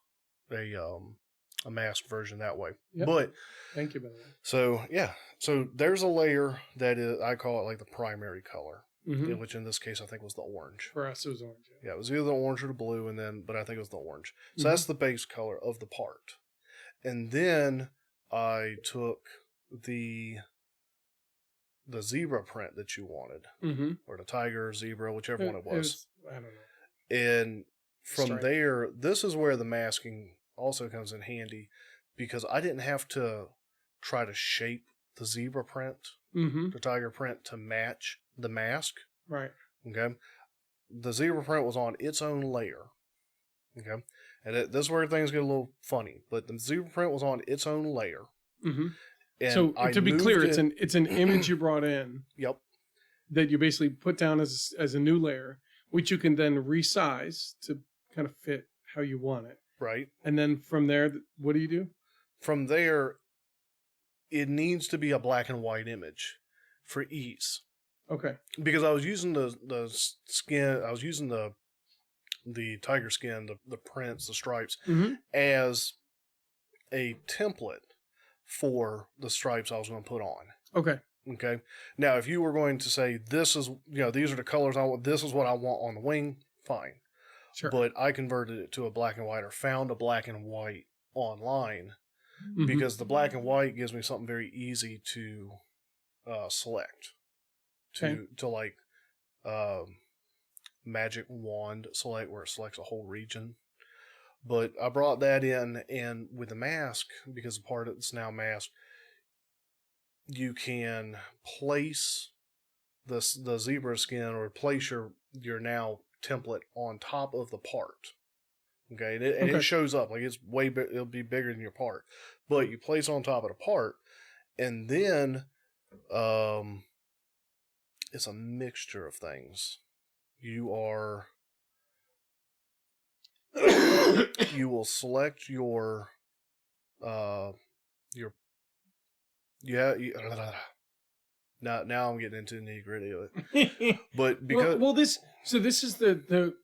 masked version that way. Yep. But thank you, by the way. So yeah. So there's a layer that is, I call it like the primary color. Which in this case I think was the orange. For us it was orange. Yeah, it was either the orange or the blue, but I think it was the orange. So that's the base color of the part. And then I took the zebra print that you wanted, or the tiger, zebra, whichever one it was. I don't know. And from there, this is where the masking also comes in handy because I didn't have to try to shape the zebra print, the tiger print to match the mask. Right. Okay. The zebra print was on its own layer. Okay. And this is where things get a little funny, but the zebra print was on its own layer. And so to be clear, it's an image you brought in. Yep. That you basically put down as a new layer, which you can then resize to kind of fit how you want it. Right. And then from there, what do you do? From there, it needs to be a black and white image for ease. Okay. Because I was using the skin, I was using the tiger skin, the prints, the stripes, as a template for the stripes I was going to put on. Okay. Okay. Now, if you were going to say, this is, these are the colors I want, this is what I want on the wing, fine. Sure. But I converted it to a black and white or found a black and white online because the black and white gives me something very easy to select. To like magic wand select where it selects a whole region. But I brought that in, and with the mask, because the part that's now masked, you can place the zebra skin or place your now template on top of the part. Okay, and it shows up like it's way big. It'll be bigger than your part, but you place on top of the part, and then it's a mixture of things. You will select your now I'm getting into the nitty-gritty of it. But because this is the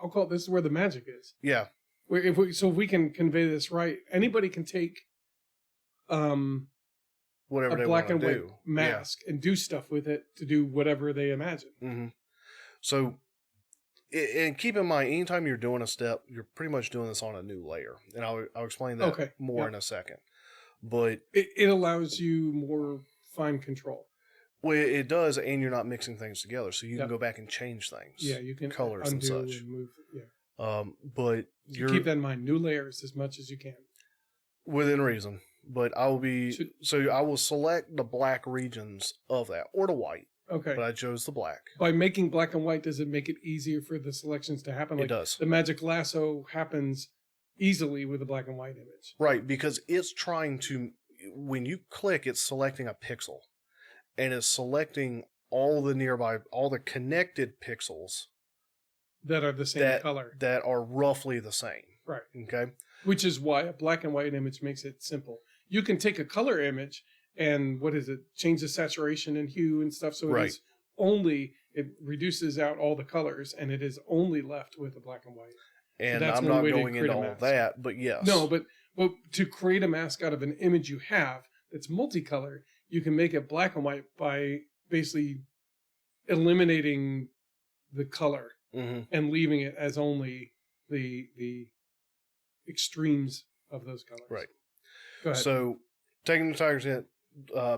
I'll call it, this is where the magic is. Yeah. If we can convey this right, anybody can take whatever they black want to and do. white mask and do stuff with it to do whatever they imagine. So, and keep in mind, anytime you're doing a step, you're pretty much doing this on a new layer, and I'll explain that more in a second. But it allows you more fine control. Well, it does, and you're not mixing things together, so you can go back and change things. Yeah, you can colors and such. And move, but you keep that in mind. New layers as much as you can, within reason. But I will be I will select the black regions of that, or the white. Okay. but I chose the black. By making black and white, does it make it easier for the selections to happen? Like It does. the magic lasso happens easily with a black and white image. Right, because it's trying to, when you click, it's selecting a pixel. And it's selecting all the connected pixels That are the same color. that are roughly the same. Right. Okay. Which is why a black and white image makes it simple. You can take a color image and change the saturation and hue and stuff. So it reduces out all the colors and it is only left with a black and white. And So that's I'm one not way to going create into a all mask. that, but yes. No, but to create a mask out of an image you have that's multicolor, you can make it black and white by basically eliminating the color Mhm. and leaving it as only the extremes of those colors. Right. Go ahead. So, taking the Tiger's Hint,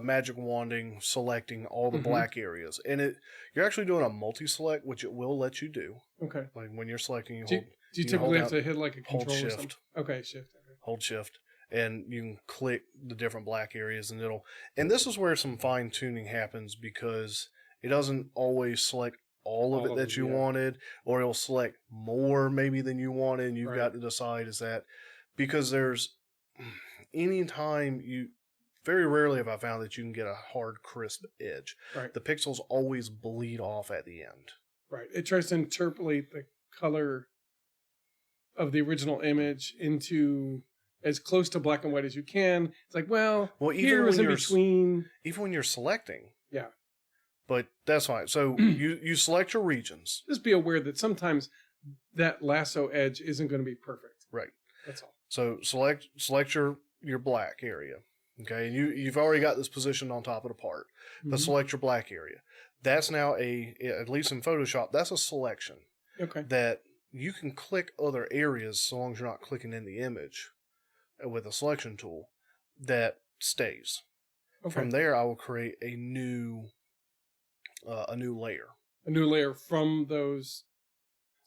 magic wanding, selecting all the Mhm. black areas. And you're actually doing a multi-select, which it will let you do. Okay. Like when you're selecting, you Do hold you you typically hold have to hit like a hold control or shift. something? Okay, shift. Okay. hold shift, and you can click the different black areas, and this is where some fine tuning happens, because it doesn't always select all of it that you wanted, or it'll select more maybe than you wanted, and you've Right. got to decide because there's anytime very rarely have I found that you can get a hard crisp edge. Right. The pixels always bleed off at the end. Right. It tries to interpolate the color of the original image into as close to black and white as you can. It's like, well even here was when in between. even when you're selecting. Yeah. But that's fine. So you select your regions. Just be aware that sometimes that lasso edge isn't going to be perfect. Right. That's all. So select your black area. Okay, and you've already got this positioned on top of the part. But Mhm. select your black area. That's now at least in Photoshop, that's a selection Okay. that you can click other areas so long as you're not clicking in the image with a selection tool that stays. Okay. From there, I will create a new layer. A new layer from those.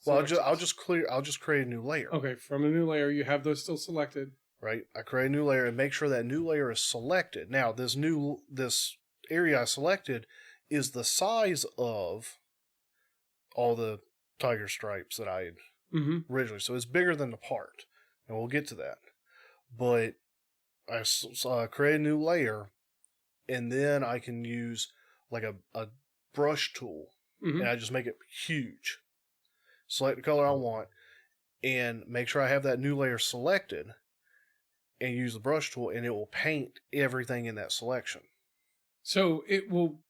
Well, selections. I'll just create a new layer. Okay, from a new layer, you have those still selected. Right? I create a new layer and make sure that new layer is selected. Now, this area I selected is the size of all the tiger stripes that I had Mm-hmm. originally. So it's bigger than the part. And we'll get to that. But I create a new layer, and then I can use like a brush tool, Mm-hmm. and I just make it huge. Select the color I want, and make sure I have that new layer selected, and use the brush tool, and it will paint everything in that selection. So it will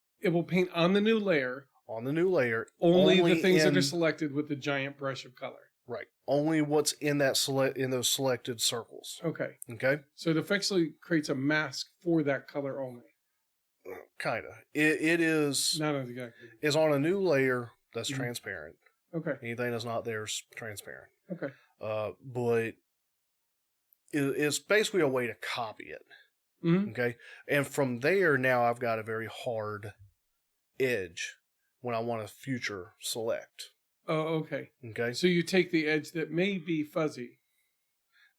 paint on the new layer On the new layer, only the things that in- are selected with the giant brush of color. right. Only what's in in those selected circles. Okay. Okay? So it effectively creates a mask for that color only. Kinda. It is Not exactly. is on a new layer that's Mhm. transparent. Okay. Anything that's not there is transparent. Okay. But it's basically a way to copy it. Mm-hmm. Okay. And from there, now I've got a very hard edge when I want to future select. Oh, okay. Okay. So you take the edge that may be fuzzy,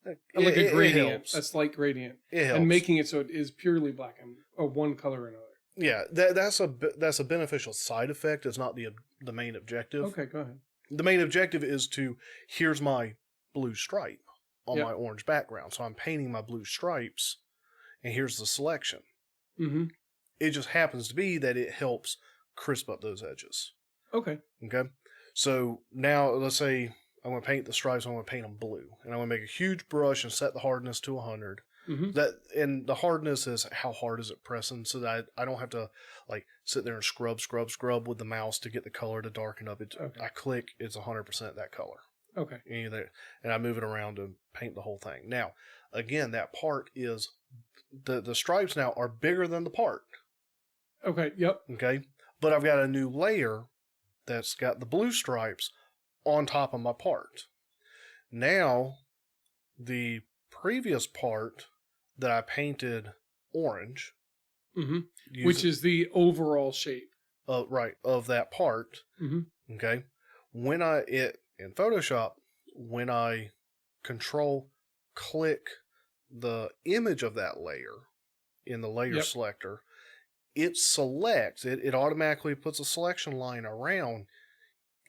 It, like a it gradient, helps. a slight gradient, It helps. and making it so it is purely black and or one color or another. Yeah, that's a beneficial side effect. It's not the main objective. Okay, go ahead. The main objective is here's my blue stripe on Yep. my orange background. So I'm painting my blue stripes, and here's the selection. Mm-hmm. It just happens to be that it helps crisp up those edges. Okay. Okay. So now let's say I'm going to paint the stripes. I'm going to paint them blue, and I'm going to make a huge brush and set the hardness to 100. Mm-hmm. And the hardness is how hard is it pressing, so that I don't have to like sit there and scrub with the mouse to get the color to darken up. Okay. I click, it's 100% that color. Okay. And I move it around to paint the whole thing. Now, again, that part is the stripes now are bigger than the part. Okay. Yep. Okay, but I've got a new layer that's got the blue stripes on top of my part. Now, the previous part that I painted orange, Mm-hmm. Which is the overall shape. of that part. Mm-hmm. Okay, in Photoshop, when I control click the image of that layer in the layer Yep. selector, it selects, it automatically puts a selection line around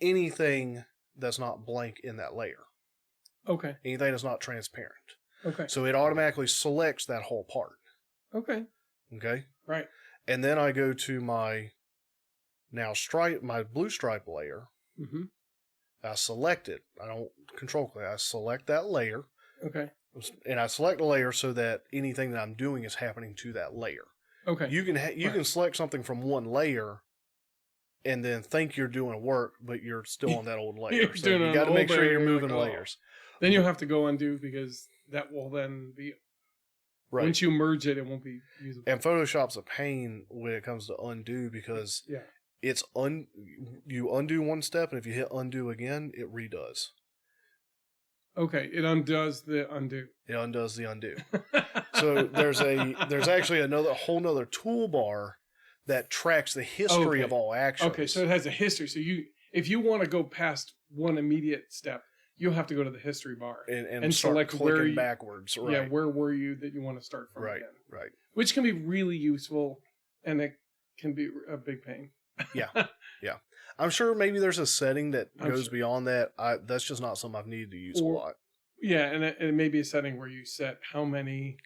anything that's not blank in that layer, Okay. anything that's not transparent. Okay. So it automatically selects that whole part. Okay. Okay. Right. And then I go to my my blue stripe layer. Mm-hmm. I select it. I don't control click. I select that layer. Okay. And I select the layer so that anything that I'm doing is happening to that layer. Okay. You can select something from one layer and then think you're doing work, but you're still on that old layer. So you got to make sure you're moving layers. Then you'll have to go undo because that will then be Right. once you merge it, it won't be usable. And Photoshop's a pain when it comes to undo because it's you undo one step, and if you hit undo again, it redoes. Okay, it undoes the undo. It undoes the undo. So there's actually a whole nother toolbar that tracks the history of all actions. Okay, so it has a history. So if you want to go past one immediate step, you'll have to go to the history bar and select where you backwards. Right. Yeah, where were you that you want to start from again? Right. Which can be really useful, and it can be a big pain. Yeah. I'm sure maybe there's a setting that goes beyond that. That's just not something I've needed to use a lot. Yeah, and it may be a setting where you set how many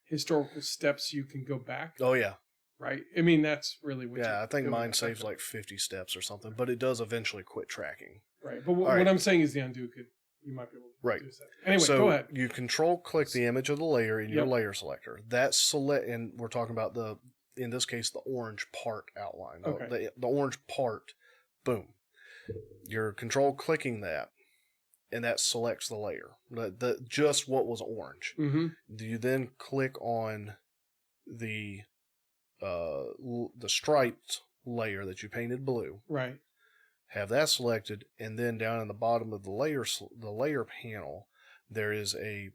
historical steps you can go back. Oh yeah. Right. I mean, that's really what. Yeah, I think mine saves like 50 steps or something, but it does eventually quit tracking. Right. But what I'm saying is the undo you might be able to do that. Anyway, so go ahead. You control click the image of the layer in your layer selector. And we're talking about in this case, the orange part outline. Okay. The orange part, boom. You're control clicking that, and that selects the layer. Just what was orange. Mm-hmm. You then click on the striped layer that you painted blue. Right. Have that selected, and then down in the bottom of the layer panel, there is I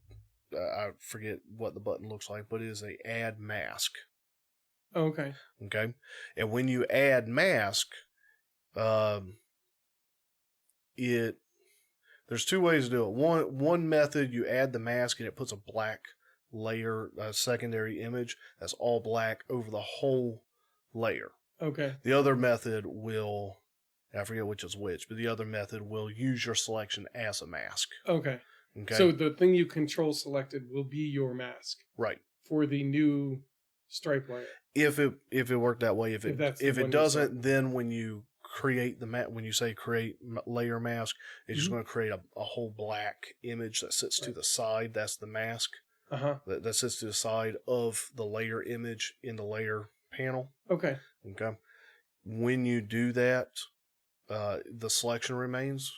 forget what the button looks like, but it is a add mask. Okay. Okay. And when you add mask, there's two ways to do it. One method, you add the mask and it puts a black layer, a secondary image that's all black over the whole layer. Okay. The other method will, I forget which is which, but the other method will use your selection as a mask. Okay. So the thing you control selected will be your mask. Right. For the new stripe layer. If it worked that way, if it doesn't, then when you create when you say create layer mask, it's just going to create a whole black image that sits to the side. That's the mask. That sits to the side of the layer image in the layer panel. Okay. When you do that, the selection remains.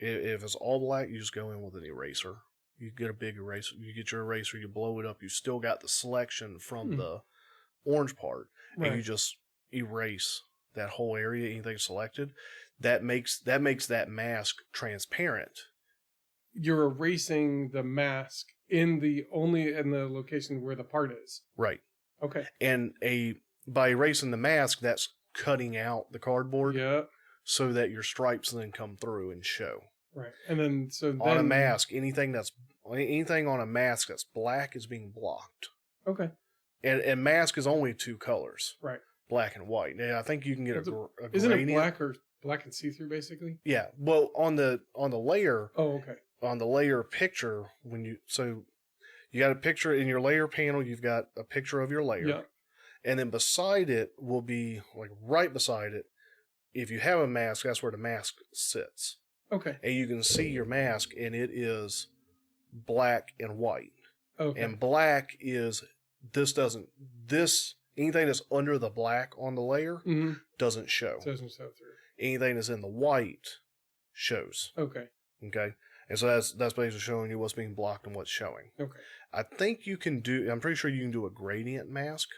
If it's all black, you just go in with an eraser. You get a big eraser. You get your eraser, you blow it up. You still got the selection from the orange part, and you just erase that whole area, anything selected. That makes that mask transparent. You're erasing the mask only in the location where the part is. Right. Okay. And by erasing the mask, that's cutting out the cardboard. Yeah. So that your stripes then come through and show. Right. And then on a mask, anything on a mask that's black is being blocked. Okay. And mask is only two colors. Right. Black and white. Now, I think you can get a gradient. Isn't it black and see-through basically? Yeah. Well, on the layer. Oh, okay. On the layer picture, you got a picture in your layer panel, you've got a picture of your layer. Yeah. And then beside it will be, like right beside it, if you have a mask, that's where the mask sits. Okay. And you can see your mask, and it is black and white. Okay. And black is anything that's under the black on the layer doesn't show. Doesn't show through. Anything that's in the white shows. Okay. Okay. And so that's basically showing you what's being blocked and what's showing. Okay. I'm pretty sure you can do a gradient mask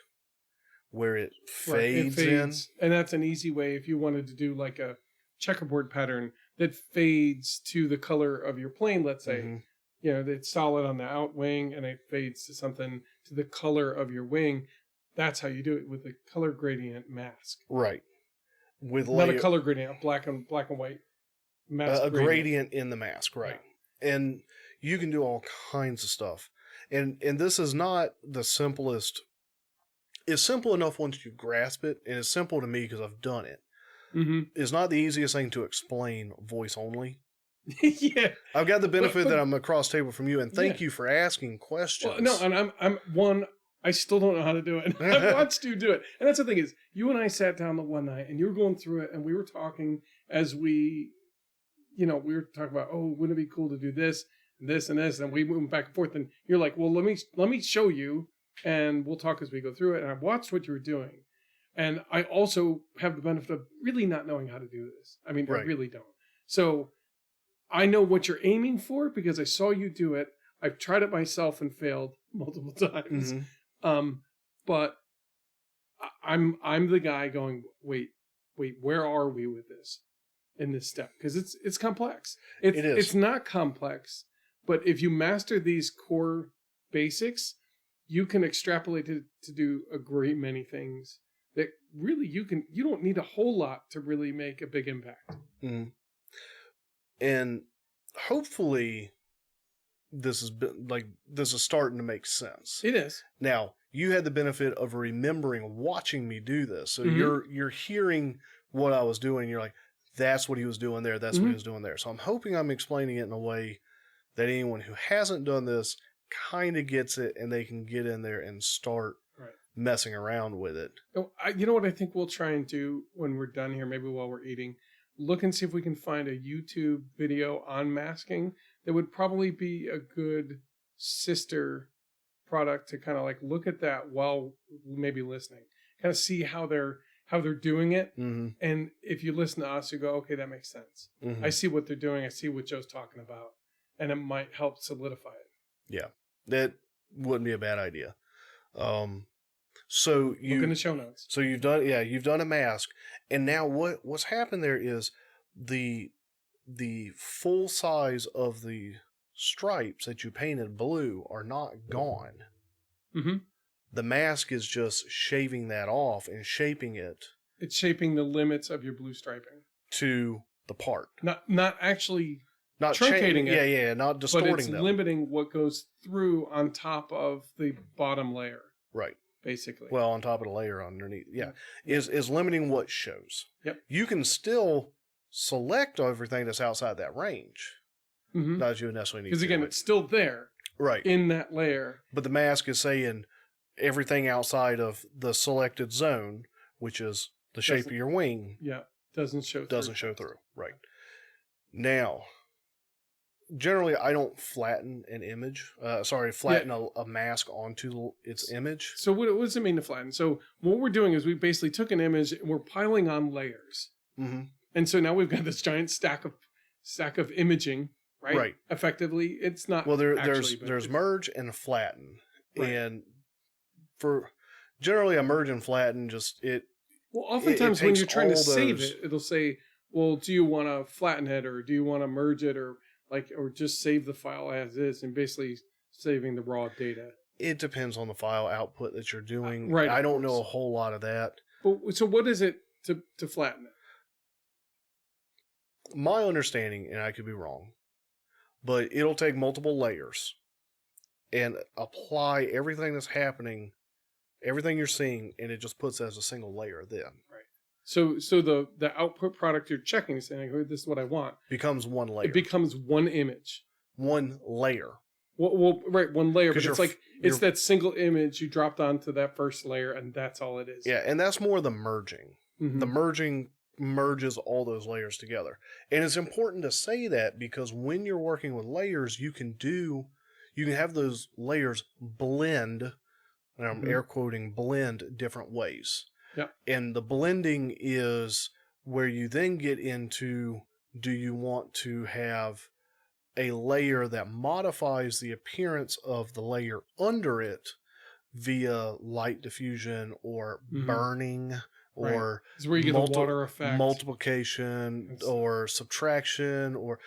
where it fades in. And that's an easy way if you wanted to do like a checkerboard pattern that fades to the color of your plane, let's say. You know, it's solid on the out wing and it fades to something to the color of your wing. That's how you do it with the color gradient mask. Right. Not a color gradient, black and white mask. A gradient in the mask, right. Yeah. And you can do all kinds of stuff. And this is not the simplest is simple enough once you grasp it, and it's simple to me because I've done it. Mm-hmm. It's not the easiest thing to explain voice only. Yeah. I've got the benefit but- that I'm across table from you, and thank Yeah. you for asking questions. Well, no, and I'm one. I still don't know how to do it. I've watched you do it, and that's the thing is, you and I sat down the one night, and you were going through it, and we were talking as we were talking about, oh, wouldn't it be cool to do this and this and this, and we went back and forth, and you're like, well, let me show you, and we'll talk as we go through it. And I watched what you were doing, and I also have the benefit of really not knowing how to do this. I mean, Right. I really don't. So I know what you're aiming for because I saw you do it. I've tried it myself and failed multiple times. Mhm. But I'm the guy going, wait, where are we with this in this step? Because it's complex. It is. It's not complex, but if you master these core basics, you can extrapolate to do a great many things that really you don't need a whole lot to really make a big impact. Mhm. And hopefully this is starting to make sense. It is. Now, you had the benefit of remembering watching me do this. So Mhm. you're hearing what I was doing, and you're like, that's what he was doing there, that's what Mhm. he was doing there. So I'm hoping I'm explaining it in a way that anyone who hasn't done this kind of gets it, and they can get in there and start Right. messing around with it. You know what I think we'll try and do when we're done here, maybe while we're eating, look and see if we can find a YouTube video on masking that would probably be a good sister product to kind of like look at that while maybe listening, kind of see how they're doing it. Mm-hmm. And if you listen to us, you go, okay, that makes sense. Mm-hmm. I see what they're doing. I see what Joe's talking about, and it might help solidify it. Yeah, that wouldn't be a bad idea. So Look in the show notes. So you've done a mask, and now what's happened there is the full size of the stripes that you painted blue are not gone. Mm-hmm. The mask is just shaving that off and shaping it It's shaping the limits of your blue striping, to the part, not actually, not truncating it, Yeah, not but distorting it's them. limiting what goes through on top of the bottom layer, Right. basically. Well, on top of the layer underneath, is limiting what shows. Yep. You can still select everything that's outside that range. Mm-hmm. Not that you would necessarily need Because to. again, it's still there right. in that layer. But the mask is saying everything outside of the selected zone, which is the shape of your wing, Doesn't show through. Right. Now, generally, I don't flatten an image. Flatten a mask onto its image. So what does it mean to flatten? So what we're doing is we basically took an image and we're piling on layers. Mm-hmm. And so now we've got this giant stack of imaging, right? Right. Effectively, it's not. Well, there's there's merge and flatten, Right. and for generally a merge and flatten, Well, oftentimes it when takes you're trying to all save those- it, it'll say, well, do you want to flatten it or do you want to merge it or just save the file as is and basically saving the raw data. It depends on the file output that you're doing. Right, I of don't know a course. whole lot of that. But so what is it to flatten it? My understanding, and I could be wrong, but it'll take multiple layers and apply everything that's happening, everything you're seeing, and it just puts it as a single layer then. So the output product you're checking is saying, oh, this is what I want. Becomes one layer. It becomes one image. one layer. Well, right, one layer, but 'Cause it's you're- like it's you're- that single image you dropped onto that first layer, and that's all it is. Yeah, and that's more the merging. Mhm. The merging merges all those layers together. And it's important to say that because when you're working with layers, you can have those layers blend, and I'm Mhm. air quoting blend different ways. Yeah. And the blending is where you then get into, do you want to have a layer that modifies the appearance of the layer under it via light diffusion or Mhm. burning Right. or It's where you get the water effect. multiplication It's- or subtraction, or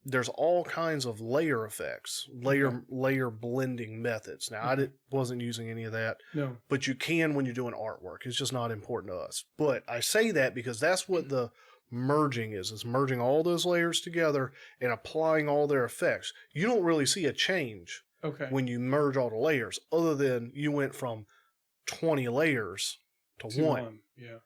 there's all kinds of layer effects, layer blending methods. Now, I wasn't using any of that, No. but you can when you're doing artwork. It's just not important to us. But I say that because that's what the merging is. It's merging all those layers together and applying all their effects. You don't really see a change Okay. when you merge all the layers, other than you went from 20 layers to one. Yeah.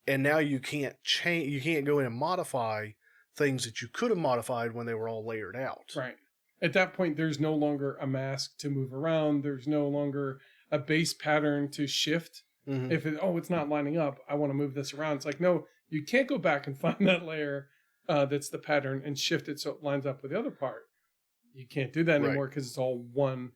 And now you can't change, you can't go in and modify things that you could have modified when they were all layered out. Right. At that point, there's no longer a mask to move around. There's no longer a base pattern to shift. Mhm. If it's not lining up, I want to move this around. It's like, no, you can't go back and find that layer that's the pattern and shift it so it lines up with the other part. You can't do that Right. anymore because it's all one.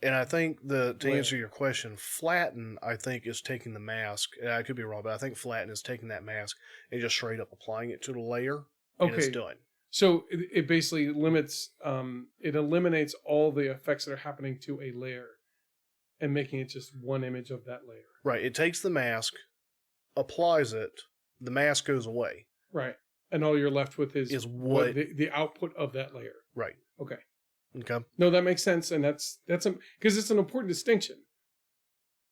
And I think to Layer. answer your question, flatten, I think, is taking the mask. And I could be wrong, but I think flatten is taking that mask and just straight up applying it to the layer. And it's Okay. done. So it basically limits, it eliminates all the effects that are happening to a layer and making it just one image of that layer. Right. It takes the mask, applies it, the mask goes away. Right. And all you're left with is what the output of that layer. right. Okay. Okay. No, that makes sense. And that's because it's an important distinction.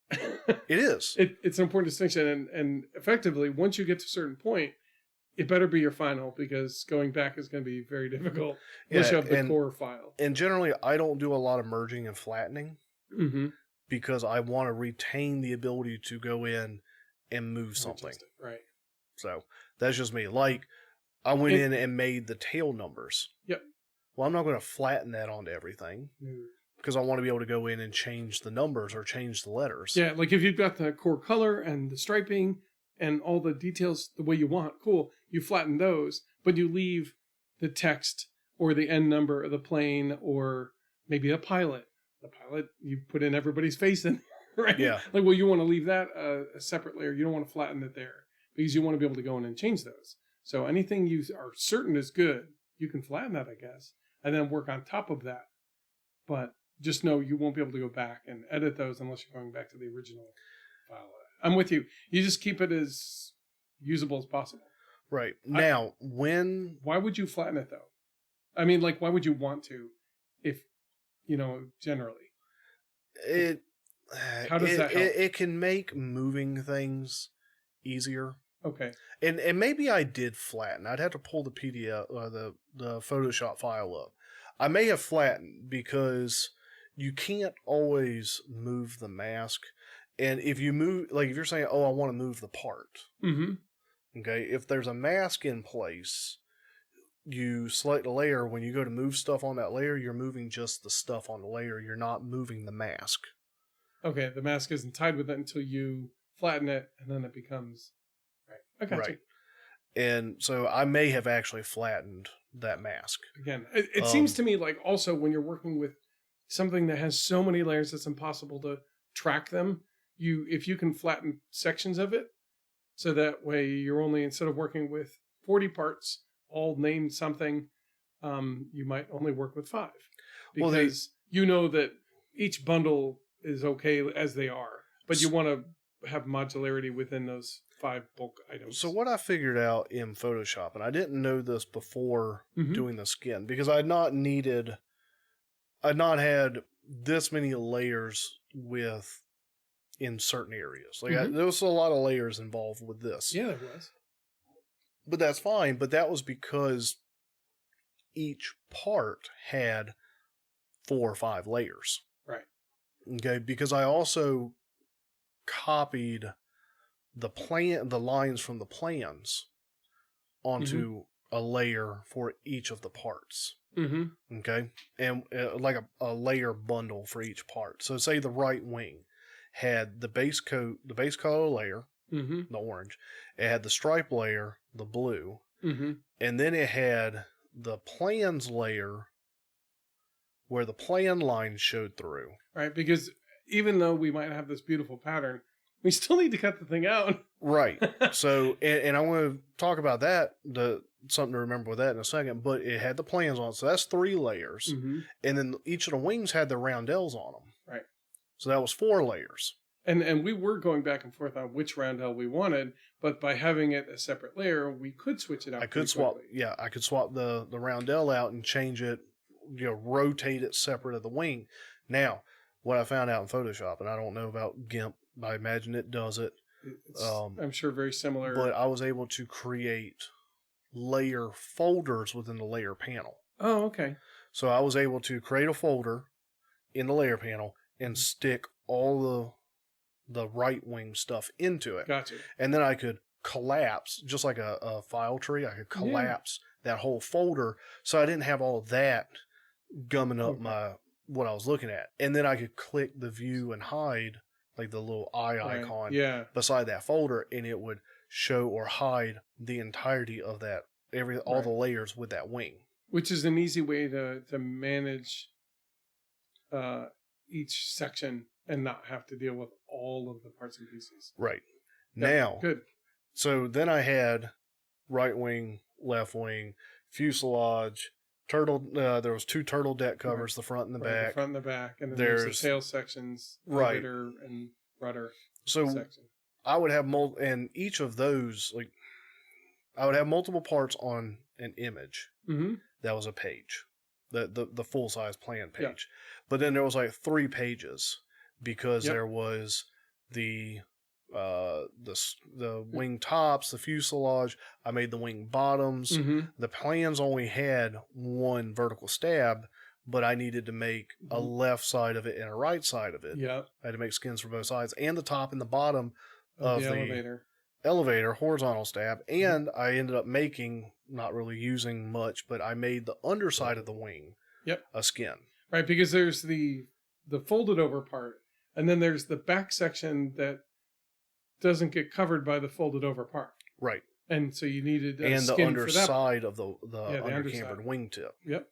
It is. It's an important distinction. And effectively, once you get to a certain point, it better be your final because going back is going to be very difficult unless you have the core file. And generally, I don't do a lot of merging and flattening Mm-hmm. because I want to retain the ability to go in and move something. Right. So that's just me. Like, I went in and made the tail numbers. Yep. Well, I'm not going to flatten that onto everything because I want to be able to go in and change the numbers or change the letters. Yeah, like if you've got the core color and the striping and all the details the way you want, cool. You flatten those, but you leave the text or the end number of the plane or maybe a pilot. The pilot, you put in everybody's face in, right? Yeah. Like, well, you want to leave that a separate layer. You don't want to flatten it there because you want to be able to go in and change those. So anything you are certain is good, you can flatten that, I guess, and then work on top of that. But just know you won't be able to go back and edit those unless you're going back to the original file. I'm with you. You just keep it as usable as possible. Right. Now, when... Why would you flatten it, though? I mean, like, why would you want to if, generally? How does that help? It can make moving things easier. Okay. And maybe I did flatten. I'd have to pull the PDF or the Photoshop file up. I may have flattened because you can't always move the mask. And if you move, like if you're saying, oh, I want to move the part. Mm-hmm. Okay. If there's a mask in place, you select a layer. When you go to move stuff on that layer, you're moving just the stuff on the layer. You're not moving the mask. Okay. The mask isn't tied with it until you flatten it, and then it becomes... Right. I got you. And so I may have actually flattened that mask. Again, it seems to me like also when you're working with something that has so many layers it's impossible to track them, if you can flatten sections of it, so that way you're only, instead of working with 40 parts all named something, you might only work with 5. Because you know that each bundle is okay as they are, but you want to have modularity within those 5 bulk items. So what I figured out in Photoshop, and I didn't know this before Mhm. doing the skin, because I'd not had this many layers in certain areas. Like there was a lot of layers involved with this. Yeah, there was. But that's fine. But that was because each part had 4 or 5 layers. Right. Okay. Because I also copied the lines from the plans onto a layer for each of the parts. Mm-hmm. Okay. And like a layer bundle for each part. So say the right wing had the base color layer, the orange. It had the stripe layer, the blue. And then it had the plans layer where the plan lines showed through. Right. Because even though we might have this beautiful pattern, we still need to cut the thing out. Right. So, and I want to talk about that, something to remember with that in a second, but it had the plans on it. So that's 3 layers. And then each of the wings had the roundels on them. Right. So that was 4 layers. And we were going back and forth on which roundel we wanted, but by having it a separate layer, we could switch it out. I could swap the roundel out and change it, rotate it separate of the wing. Now, what I found out in Photoshop, and I don't know about GIMP, I imagine it does it. I'm sure very similar. But I was able to create layer folders within the layer panel. Oh, okay. So I was able to create a folder in the layer panel and stick all the right wing stuff into it. Gotcha. And then I could collapse, just like a file tree, I could collapse that whole folder so I didn't have all of that gumming up what I was looking at. And then I could click the view and hide, like the little eye icon beside that folder, and it would show or hide the entirety of that, all the layers with that wing. Which is an easy way to manage each section and not have to deal with all of the parts and pieces. Right. Yeah, now, good. So then I had right wing, left wing, fuselage, turtle. There was 2 turtle deck covers, the front and the back. The front and the back, and then there's the tail sections, elevator and rudder section. I would have and each of those, like, I would have multiple parts on an image. Mm-hmm. That was a page, the full size plan page. Yeah. But then there was like 3 pages because there was the wing tops, the fuselage. I made the wing bottoms. Mm-hmm. The plans only had 1 vertical stab, but I needed to make a left side of it and a right side of it. Yeah, I had to make skins for both sides, and the top and the bottom of the elevator horizontal stab. And I ended up making, not really using much, but I made the underside of the wing a skin. Right, because there's the folded over part, and then there's the back section that doesn't get covered by the folded over part. Right. And so you needed a and skin the underside for that. of the undercambered wingtip. Yep.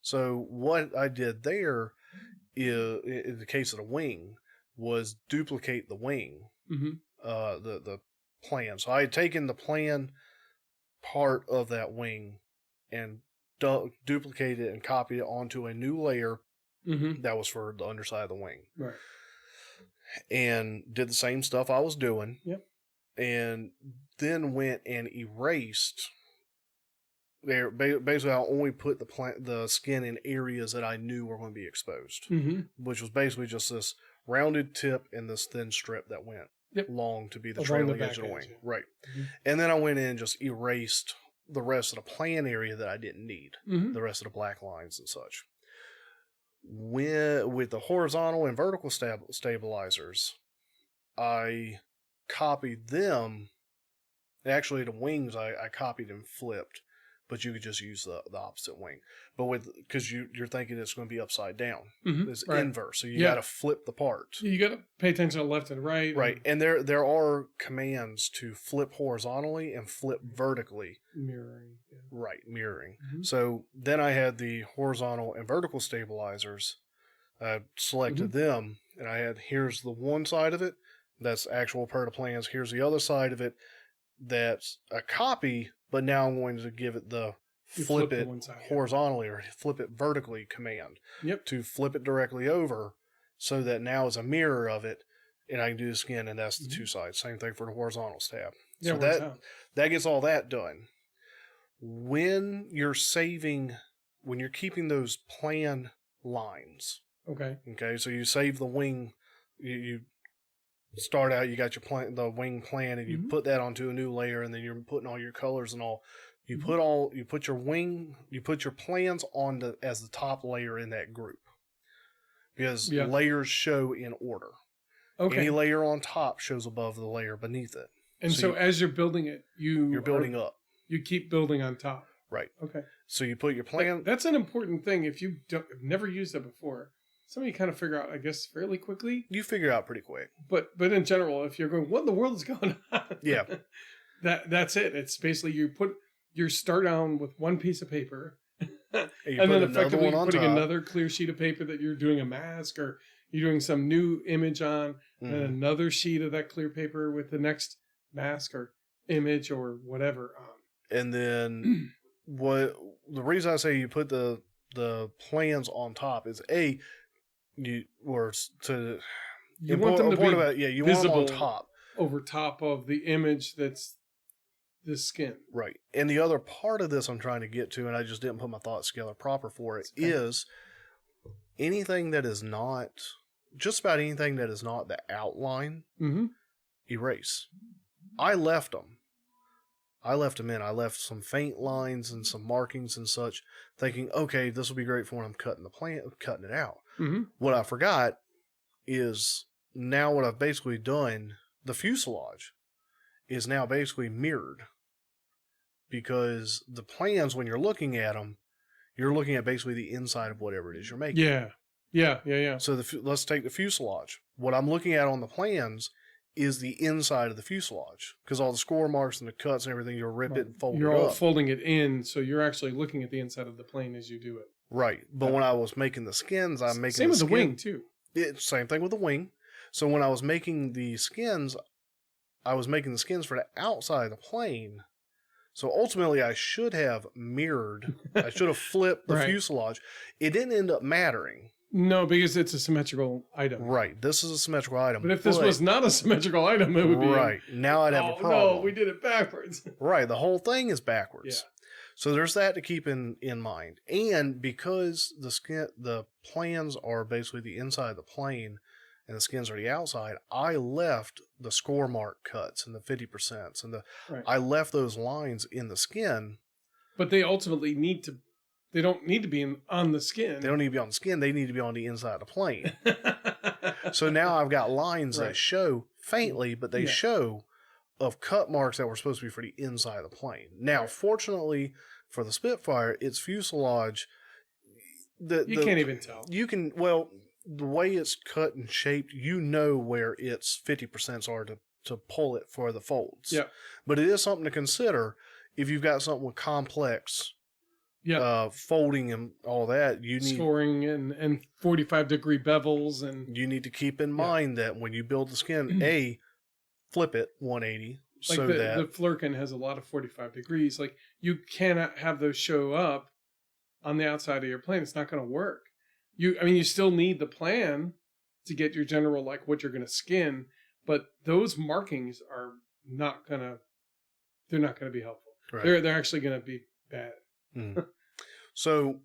So what I did there is, in the case of the wing, was duplicate the wing, the plan. So I had taken the plan part of that wing and duplicated it and copied it onto a new layer that was for the underside of the wing. Right. And did the same stuff I was doing. Yep. And then went and erased. There, basically, I only put the skin in areas that I knew were going to be exposed, which was basically just this rounded tip and this thin strip that went long to be the trailing edge of the wing. Right. And then I went in and just erased the rest of the plan area that I didn't need, the rest of the black lines and such. With the horizontal and vertical stabilizers, I copied them. Actually, the wings I copied and flipped, but you could just use the opposite wing. But because you're thinking it's going to be upside down, it's inverse, so you got to flip the part. You got to pay attention to left and right. Right, and there are commands to flip horizontally and flip vertically. Mirroring. Yeah. Right, mirroring. So then I had the horizontal and vertical stabilizers. I selected them, and I had, here's the one side of it, that's actual per the plans. Here's the other side of it, that's a copy, but now I'm going to give it the flip it horizontally or flip it vertically command to flip it directly over, so that now it's a mirror of it, and I can do the skin, and that's the 2 sides. Same thing for the horizontal stab. So that gets all that done. When you're keeping those plan lines. Okay. So you save the wing. You start out. You got your the wing plan, and you put that onto a new layer, and then you're putting all your colors and all. You put your wing. You put your plans on as the top layer in that group, because layers show in order. Okay. Any layer on top shows above the layer beneath it. And so as you're building it, you're building up. You keep building on top. Right. Okay. So you put your plan. That's an important thing. If you have never used it before, something you kind of figure out, I guess, fairly quickly. You figure out pretty quick. But in general, if you're going, what in the world is going on? Yeah. That's it. It's basically you start down with one piece of paper, and then effectively putting another clear sheet of paper that you're doing a mask or you're doing some new image on, and another sheet of that clear paper with the next mask or image or whatever on. And then the reason I say you put the plans on top is you want them to be visible on top, over top of the image that's the skin. Right. And the other part of this I'm trying to get to, and I just didn't put my thoughts together proper for it, is anything that is not, just about anything that is not the outline, erase. I left them in. I left some faint lines and some markings and such, thinking, okay, this will be great for when I'm cutting it out. What I forgot is now what I've basically done, the fuselage is now basically mirrored, because the plans, when you're looking at them, you're looking at basically the inside of whatever it is you're making. Yeah. So let's take the fuselage. What I'm looking at on the plans is the inside of the fuselage, because all the score marks and the cuts and everything, you'll rip it and fold it up. You're all folding it in, so you're actually looking at the inside of the plane as you do it. Right. But when I was making the skins, I'm making same with the wing too. Same thing with the wing. So when I was making the skins, I was making the skins for the outside of the plane. So ultimately, I should have mirrored. I should have flipped the Right. fuselage. It didn't end up mattering. No, because it's a symmetrical item. Right. This is a symmetrical item. But if this was not a symmetrical item, it would be right. Now I'd have a problem. No, we did it backwards. Right. The whole thing is backwards. Yeah. So there's that to keep in mind. And because the plans are basically the inside of the plane and the skins are the outside, I left the score mark cuts and the 50% and I left those lines in the skin. But they ultimately they don't need to be on the skin. They don't need to be on the skin. They need to be on the inside of the plane. So now I've got lines that show faintly, but they show of cut marks that were supposed to be for the inside of the plane. Now, fortunately for the Spitfire, its fuselage, you can't even tell. You can, well, the way it's cut and shaped, you know where its 50% are to pull it for the folds. Yeah. But it is something to consider if you've got something with complex folding and all that. You need scoring and 45-degree bevels, and you need to keep in mind that when you build the skin, flip it 180 like so that the Flurkin has a lot of 45 degrees. Like, you cannot have those show up on the outside of your plane. It's not going to work. You still need the plan to get your general, like, what you're going to skin, but those markings are not going to be helpful. Right. They're actually going to be bad. So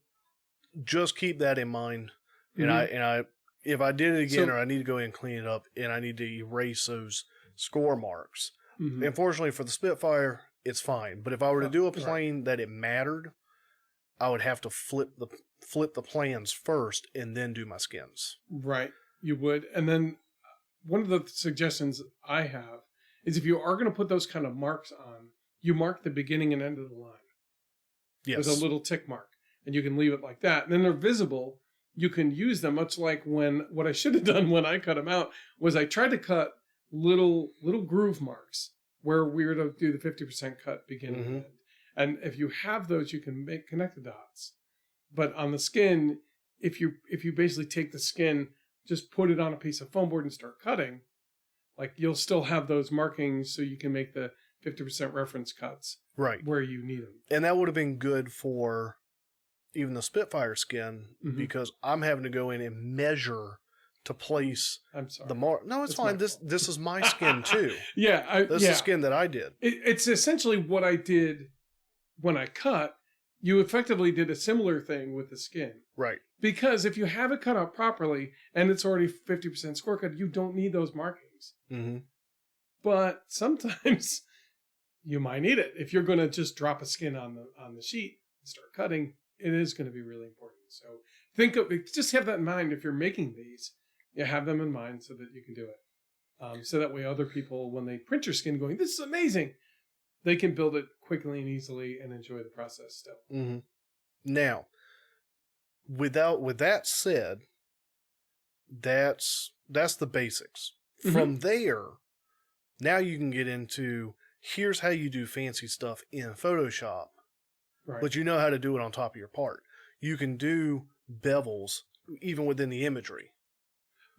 just keep that in mind. And I if I did it again, or I need to go in and clean it up, and I need to erase those score marks. Unfortunately for the Spitfire, it's fine. But if I were to do a plane that it mattered, I would have to flip the plans first and then do my skins. Right, you would. And then one of the suggestions I have is, if you are going to put those kind of marks on, you mark the beginning and end of the line. Yes. There's a little tick mark, and you can leave it like that. And then they're visible. You can use them, much like what I should have done when I cut them out was I tried to cut little groove marks where we were to do the 50% cut beginning and end. And if you have those, you can connect the dots. But on the skin, if you basically take the skin, just put it on a piece of foam board and start cutting, like, you'll still have those markings, so you can make the 50% reference cuts where you need them. And that would have been good for even the Spitfire skin, because I'm having to go in and measure to place the mark. No, it's fine. This is my skin too. This is the skin that I did. It's essentially what I did when I cut. You effectively did a similar thing with the skin. Right. Because if you have it cut out properly and it's already 50% score cut, you don't need those markings. But sometimes you might need it. If you're going to just drop a skin on the sheet and start cutting, it is going to be really important. So just have that in mind. If you're making these, you have them in mind so that you can do it. So that way other people, when they print your skin, going, "This is amazing," they can build it quickly and easily and enjoy the process still. Now, with that said, that's the basics. From there, now you can get into, here's how you do fancy stuff in Photoshop, but you know how to do it on top of your part. You can do bevels even within the imagery.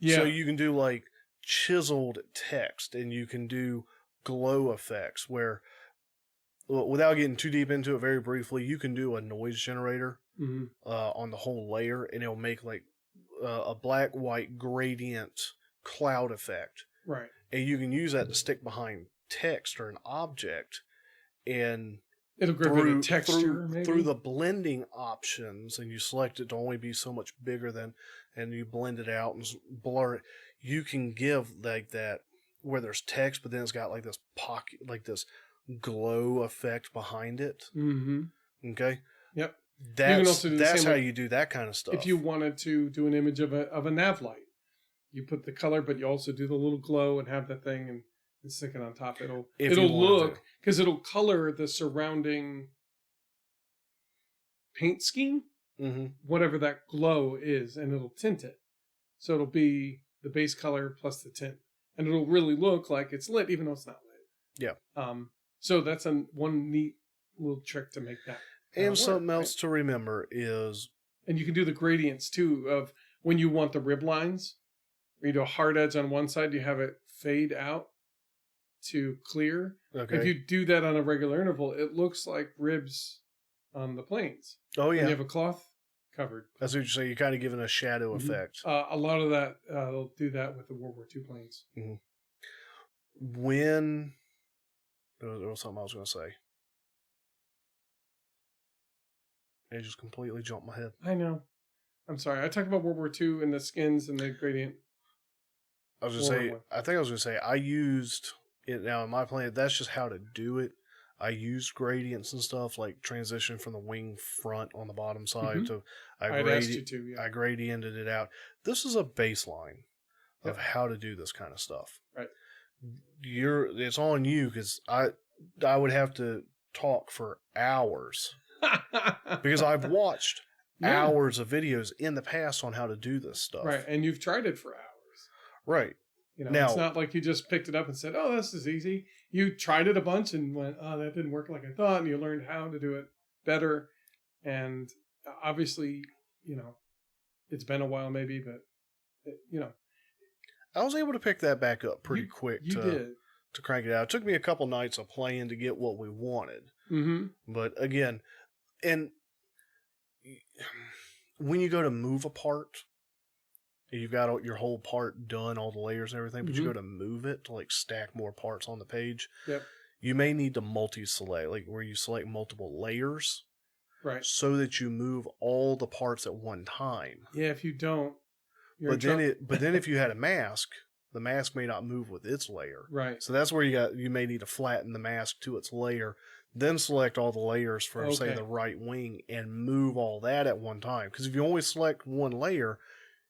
So you can do like chiseled text, and you can do glow effects where, without getting too deep into it, very briefly, you can do a noise generator on the whole layer, and it'll make like a black-white gradient cloud effect. Right. And you can use that to stick behind text or an object, and it'll grab the texture through the blending options, and you select it to only be so much bigger than, and you blend it out and blur it. You can give like that where there's text, but then it's got like this pocket, like this glow effect behind it. Okay. Yep. That's how you do that kind of stuff. If you wanted to do an image of a nav light, you put the color, but you also do the little glow and have the thing and stick it on top. It'll If you wanted look, to. because it'll color the surrounding paint scheme, Mm-hmm. whatever that glow is, and it'll tint it. So it'll be the base color plus the tint, and it'll really look like it's lit, even though it's not lit. Yeah. So that's one neat little trick to make that. And work, something right? else to remember is, And you can do the gradients too of when you want the rib lines, where you do a hard edge on one side, you have it fade out to clear. okay. If you do that on a regular interval, it looks like ribs on the planes. Oh When yeah, you have a cloth covered. that's what you say. You're kind of giving a shadow Mhm. effect. A lot of that, they'll do that with the World War II planes. When there was something I was going to say, it just completely jumped my head. I know. I'm sorry. I talked about World War II and the skins and the gradient. I was going to say, Forward. I think I was going to say, I used it now in my plan. That's just how to do it. I used gradients and stuff like transition from the wing front on the bottom side Mhm. to I'd asked you to, yeah. I gradiented it out. This is a baseline of Yep. how to do this kind of stuff. Right. It's on you because I would have to talk for hours because I've watched Yeah. hours of videos in the past on how to do this stuff. Right, and you've tried it for hours. Right. You know, Now- it's not like you just picked it up and said, "Oh, this is easy." You tried it a bunch and went, "Oh, that didn't work like I thought," and you learned how to do it better. And obviously, you know, it's been a while, maybe, but you know, I was able to pick that back up pretty quick you did. to crank it out. It took me a couple nights of playing to get what we wanted. Mm-hmm. But again, and when you go to move a part, you've got your whole part done, all the layers and everything, but you Mhm. go to move it to like stack more parts on the page. Yep. You may need to multi-select, like where you select multiple layers Right. so that you move all the parts at one time. Yeah. If you don't, you're But in then trouble. if you had a mask, the mask may not move with its layer. Right. So that's where you may need to flatten the mask to its layer, then select all the layers for say Okay. the right wing and move all that at one time. Because if you only select one layer,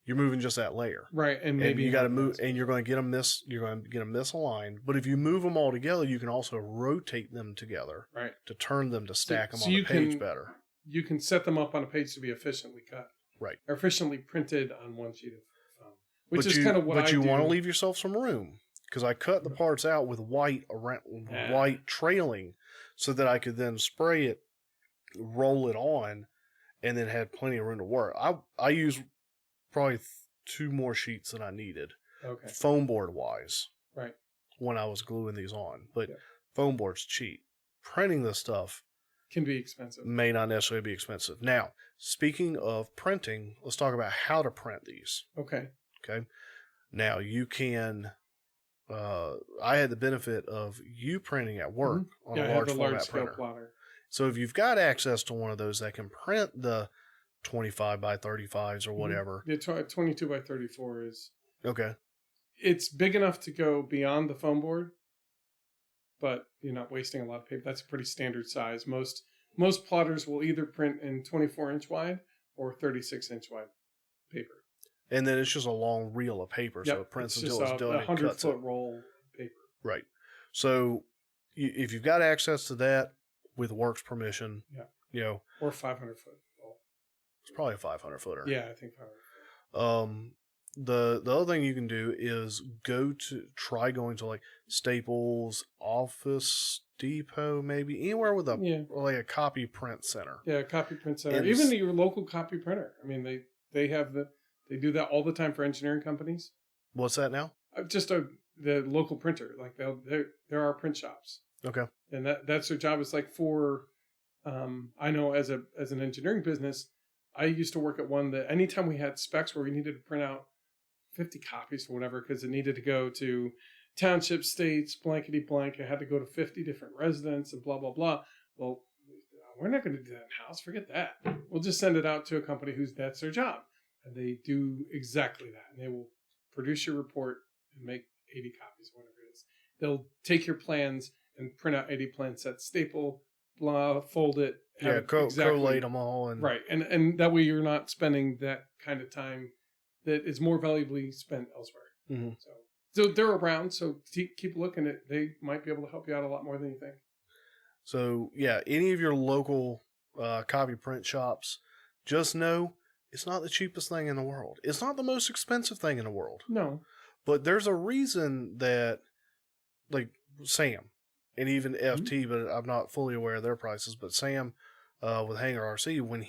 you're moving just that layer. Right. And And maybe you got to have move, mask. and you're going to get them misaligned. But if you move them all together, you can also rotate them together Right. to turn them to stack them so on the you page can- better. You can set them up on a page to be efficiently cut. Right. Or efficiently printed on one sheet of foam, which But is you- kind of what But I you do. want to leave yourself some room because I cut the parts out with white white trailing, so that I could then spray it, roll it on, and then had plenty of room to work. I used probably 2 more sheets than I needed, Okay. foam board wise, Right. when I was gluing these on. But Yeah. foam board's cheap. Printing this stuff Can be expensive. may not necessarily be expensive. Now, speaking of printing, let's talk about how to print these. Okay. Okay. Now you can. I had the benefit of you printing at work on Yeah, I a have large the format large scale printer. plotter. So if you've got access to one of those that can print the 25 by 35s or whatever, The 22 by 34 is okay, it's big enough to go beyond the foam board, but you're not wasting a lot of paper. That's a pretty standard size. Most plotters will either print in 24-inch wide or 36-inch wide paper. and then it's just a long reel of paper, so Yep, it prints it's until just it's a done and cuts 100-foot it. roll of paper. Right. So if you've got access to that with Works permission, Yeah. you know, Or 500-foot roll. it's probably a 500 footer. Yeah, I think 500. The other thing you can do is try going to like Staples, Office Depot, maybe anywhere with like a copy print center. Yeah, copy print center. And Even your local copy printer. I mean, they do that all the time for engineering companies. What's that now? The local printer. Like there are print shops. Okay. And that's their job. It's like for I know as an engineering business, I used to work at one that anytime we had specs where we needed to print out 50 copies or whatever because it needed to go to township, states, blankety blank, it had to go to 50 different residents and blah blah blah. Well, we're not going to do that in house. Forget that. We'll just send it out to a company that's their job, and they do exactly that. And they will produce your report and make 80 copies, whatever it is. They'll take your plans and print out 80 plan sets, staple, blah, fold it. Yeah, collate them all, and right, and that way you're not spending that kind of time that is more valuably spent elsewhere. Hmm. So they're around. So keep looking at. They might be able to help you out a lot more than you think. So yeah, any of your local copy print shops, just know it's not the cheapest thing in the world. It's not the most expensive thing in the world. No. But there's a reason that, like Sam, and even FT, but I'm not fully aware of their prices. But Sam, with Hanger RC, when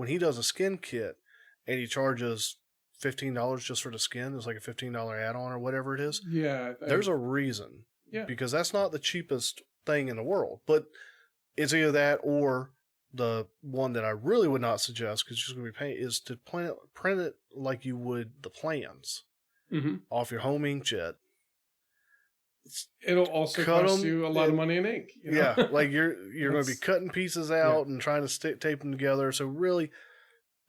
he does a skin kit, and he charges $15 just for the skin, it's like a $15 add-on or whatever it is. Yeah. There's a reason. Yeah. Because that's not the cheapest thing in the world. But it's either that or the one that I really would not suggest, because it's just going to be pain, is to print it like you would the plans off your home inkjet. It'll also cost you a lot of money in ink. You know? Yeah, like you're going to be cutting pieces out and trying to tape them together. So really,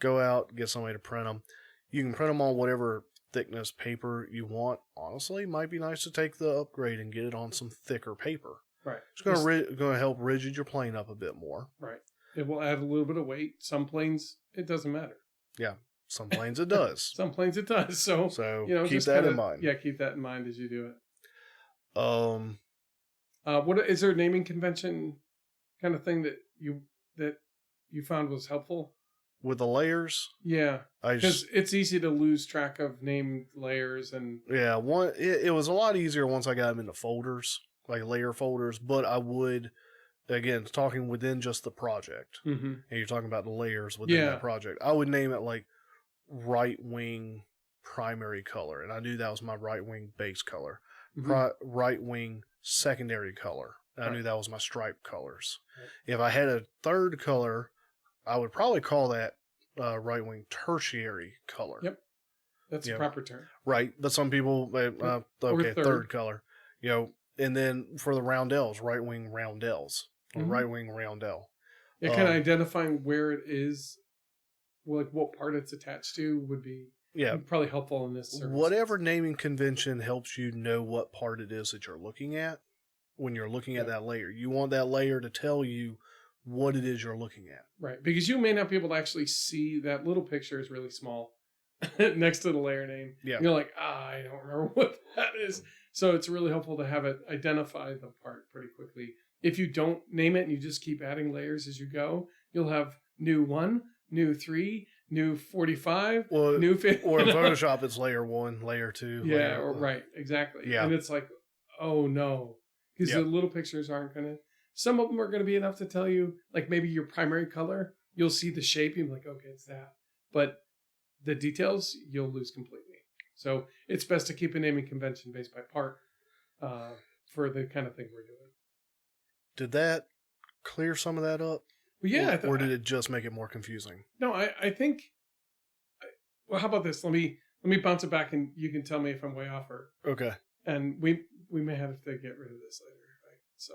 go out, get somebody to print them. You can print them on whatever thickness paper you want. Honestly, it might be nice to take the upgrade and get it on some thicker paper. Right. It's going to help rigid your plane up a bit more. Right. It will add a little bit of weight. Some planes, it doesn't matter. Yeah. Some planes it does. Some planes it does. So keep that in mind. Yeah, keep that in mind as you do it. What is there a naming convention kind of thing that you found was helpful with the layers? Yeah, because it's easy to lose track of named layers and it was a lot easier once I got them into folders, like layer folders. But I would, again, talking within just the project, and you're talking about the layers within that project, I would name it like right wing primary color, and I knew that was my right wing base color. Right wing secondary color. I knew that was my stripe colors. Right. If I had a third color, I would probably call that right wing tertiary color. Yep, that's the proper term. Right, but some people third color. And then for the roundels, right wing roundels, or right wing roundel. Yeah, kind of identifying where it is, like what part it's attached to, would be. Yeah, probably helpful in this service. Whatever naming convention helps you know what part it is that you're looking at when you're looking at that layer. You want that layer to tell you what it is you're looking at. Right, because you may not be able to actually see that little picture is really small next to the layer name. Yeah. You're like, I don't remember what that is. So it's really helpful to have it identify the part pretty quickly. If you don't name it and you just keep adding layers as you go, you'll have new 1, new 3, new 45, new 50. Or in Photoshop, it's layer 1, layer 2. Yeah, right, exactly. Yeah. And it's like, oh no. Because the little pictures aren't going to, some of them are going to be enough to tell you, like maybe your primary color, you'll see the shape, you'll be like, okay, it's that. But the details, you'll lose completely. So it's best to keep a naming convention based by part for the kind of thing we're doing. Did that clear some of that up? Well, yeah. Or did it just make it more confusing? No, I think. Well, how about this? Let me bounce it back, and you can tell me if I'm way off or. Okay. And we may have to get rid of this later. Right? So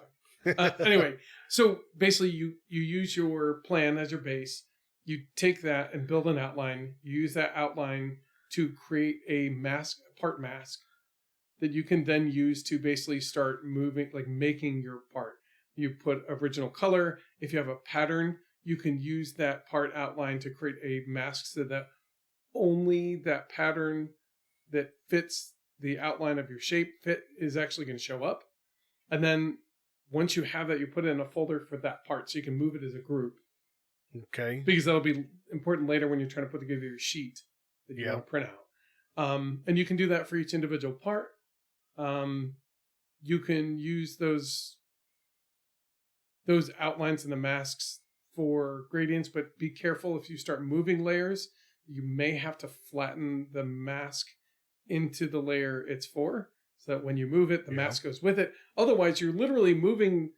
anyway, so basically, you use your plan as your base. You take that and build an outline. You use that outline to create a part mask that you can then use to basically start moving, like making your part. You put original color. If you have a pattern, you can use that part outline to create a mask so that only that pattern that fits the outline of your shape is actually going to show up. And then once you have that, you put it in a folder for that part so you can move it as a group. Okay. Because that'll be important later when you're trying to put together your sheet that you want to print out. And you can do that for each individual part. You can use those outlines and the masks for gradients, but be careful if you start moving layers, you may have to flatten the mask into the layer it's for, so that when you move it, the mask goes with it. Otherwise, you're literally moving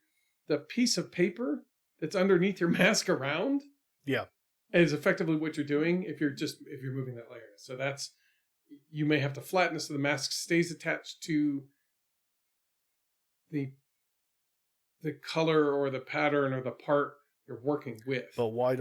the piece of paper that's underneath your mask around. Yeah. Is effectively what you're doing if you're moving that layer. So you may have to flatten it so the mask stays attached to the color or the pattern or the part you're working with. But why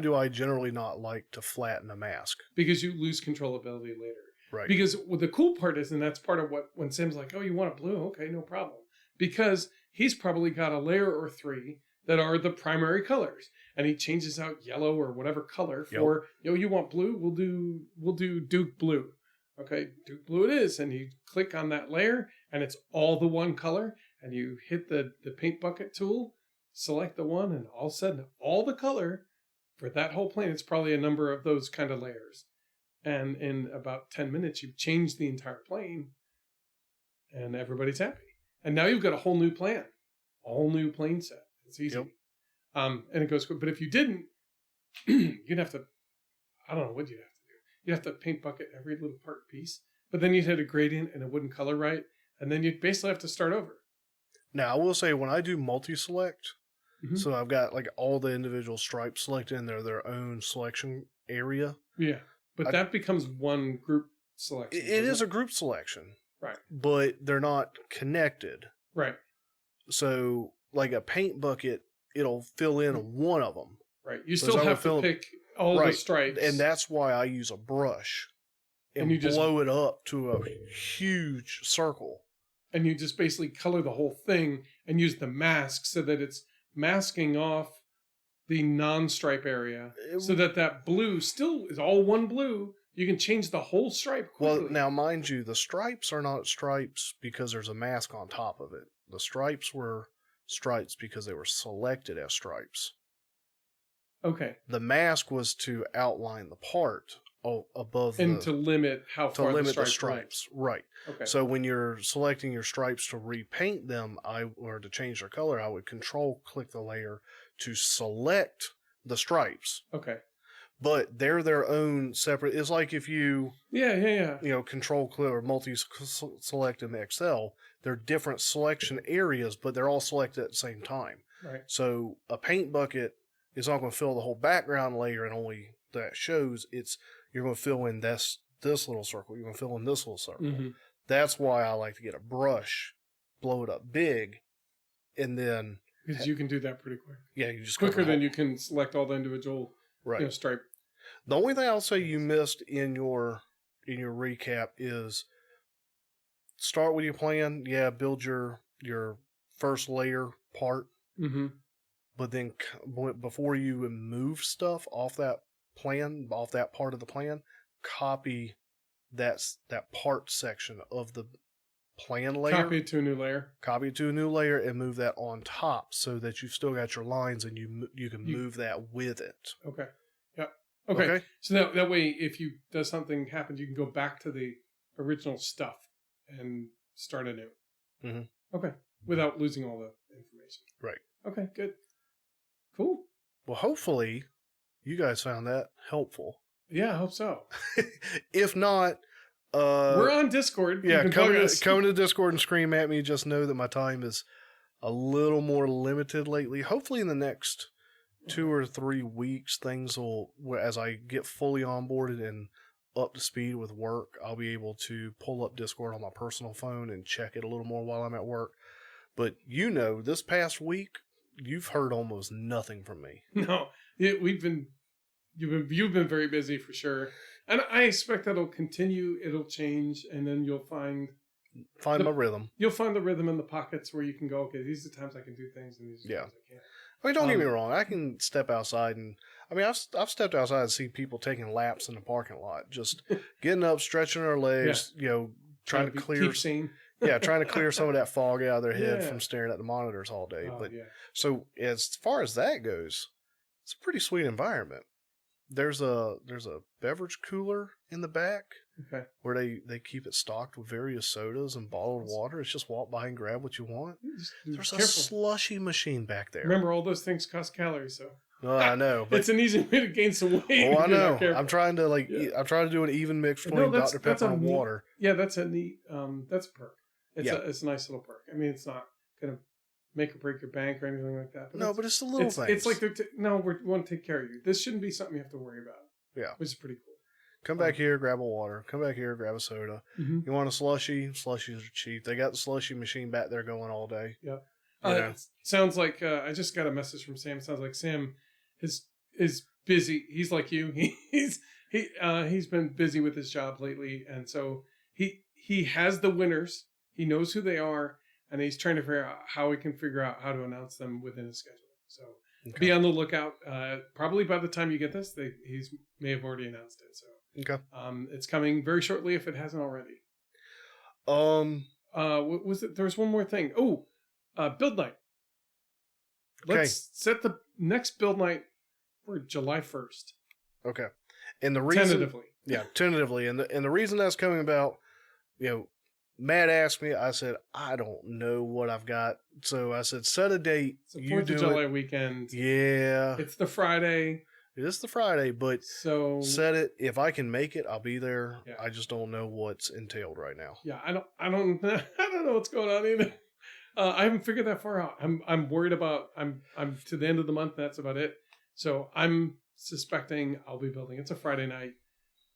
do I generally not like to flatten a mask? Because you lose controllability later. Right. Because what the cool part is, and that's part of when Sam's like, oh, you want a blue? Okay, no problem. Because he's probably got a layer or 3 that are the primary colors. and he changes out yellow or whatever color Yep. for, you want blue? We'll do Duke blue. Okay, Duke blue it is. And you click on that layer and it's all the one color, and you hit the paint bucket tool, select the one, and all of a sudden all the color for that whole plane, it's probably a number of those kind of layers. And in about 10 minutes, you've changed the entire plane and everybody's happy. And now you've got a whole new plan, a whole new plane set. It's easy. Yep. And it goes quick. But if you didn't, you'd have to, I don't know what you'd have to do. You'd have to paint bucket every little part piece, but then you'd hit a gradient and it wouldn't color right. And then you'd basically have to start over. Now, I will say when I do multi-select, Mhm. so I've got like all the individual stripes selected in their own selection area. Yeah. But that becomes one group selection. It is a group selection. Right. But they're not connected. Right. So, like a paint bucket, it'll fill in one of them. Right. You So still it's have to gonna pick all the stripes. And that's why I use a brush and you just blow it up to a huge circle. And you just basically color the whole thing and use the mask so that it's masking off the non-stripe area, so that blue still is all one blue. You can change the whole stripe quickly. Well, now, mind you, the stripes are not stripes because there's a mask on top of it. The stripes were stripes because they were selected as stripes. Okay. The mask was to outline the part above and to limit how far the stripes. Right. Okay. So when you're selecting your stripes to repaint them, or to change their color, I would control click the layer to select the stripes. Okay. But they're their own separate. It's like if you yeah. Control click or multi select in Excel, they're different selection areas, but they're all selected at the same time. Right. So a paint bucket is not going to fill the whole background layer and only that shows. You're going to fill in this little circle. You're going to fill in this little circle. Mm-hmm. That's why I like to get a brush, blow it up big, and then because you can do that pretty quick. Yeah, you just quicker than you can select all the individual stripe. The only thing I'll say you missed in your recap is start with your plan. Yeah, build your first layer part. Mm-hmm. But then before you move stuff off that plan, off that part of the plan, copy that part section of the plan layer. Copy it to a new layer. Copy it to a new layer and move that on top so that you've still got your lines and you can move that with it. Okay. Yeah. Okay. So that way, if something happens, you can go back to the original stuff and start anew. Mm-hmm. Okay. Without losing all the information. Right. Okay. Good. Cool. Well, hopefully you guys found that helpful. Yeah, I hope so. If not, we're on Discord. Yeah, come to Discord and scream at me. Just know that my time is a little more limited lately. Hopefully in the next 2 or 3 weeks, things will, as I get fully onboarded and up to speed with work, I'll be able to pull up Discord on my personal phone and check it a little more while I'm at work. But this past week, you've heard almost nothing from me. No, you've been very busy for sure, and I expect that'll continue. It'll change, and then you'll find my rhythm. You'll find the rhythm in the pockets where you can go. Okay, these are the times I can do things, and these are the times I can't. I mean, don't get me wrong. I can step outside, and I've stepped outside and seen people taking laps in the parking lot, just getting up, stretching their legs, trying to clear. Trying to clear some of that fog out of their head from staring at the monitors all day. So as far as that goes, it's a pretty sweet environment. There's a beverage cooler in the back where they keep it stocked with various sodas and bottled water. It's just walk by and grab what you want. There's a slushy machine back there. Remember, all those things cost calories, so. I know. But it's an easy way to gain some weight. Oh, I know. I'm trying to I'm trying to do an even mix between Dr. Pepper and water. Yeah, that's a neat. That's a perk. It's a nice little perk. I mean, it's not going to make or break your bank or anything like that. But it's the little things. It's like we want to take care of you. This shouldn't be something you have to worry about. Yeah. Which is pretty cool. Come back here, grab a water. Come back here, grab a soda. Mm-hmm. You want a slushie? Slushies are cheap. They got the slushie machine back there going all day. Yeah. It sounds like I just got a message from Sam. It sounds like Sam is busy. He's like you. He's been busy with his job lately, and so he has the winners. He knows who they are, and he's trying to figure out how he can figure out how to announce them within his schedule. So Okay. Be on the lookout. Probably by the time you get this, he's may have already announced it. So Okay. it's coming very shortly if it hasn't already. What was it? There was one more thing. Oh, build night. Let's set the next build night for July 1st. Okay. And the reason Tentatively. Yeah, tentatively. And the reason that's coming about, Matt asked me, I said, I don't know what I've got. So I said, set a date. It's the 4th of July weekend. Yeah. It's the Friday. It is the Friday, but so set it. If I can make it, I'll be there. Yeah. I just don't know what's entailed right now. Yeah, I don't know what's going on either. I haven't figured that far out. I'm worried about I'm to the end of the month. That's about it. So I'm suspecting I'll be building. It's a Friday night,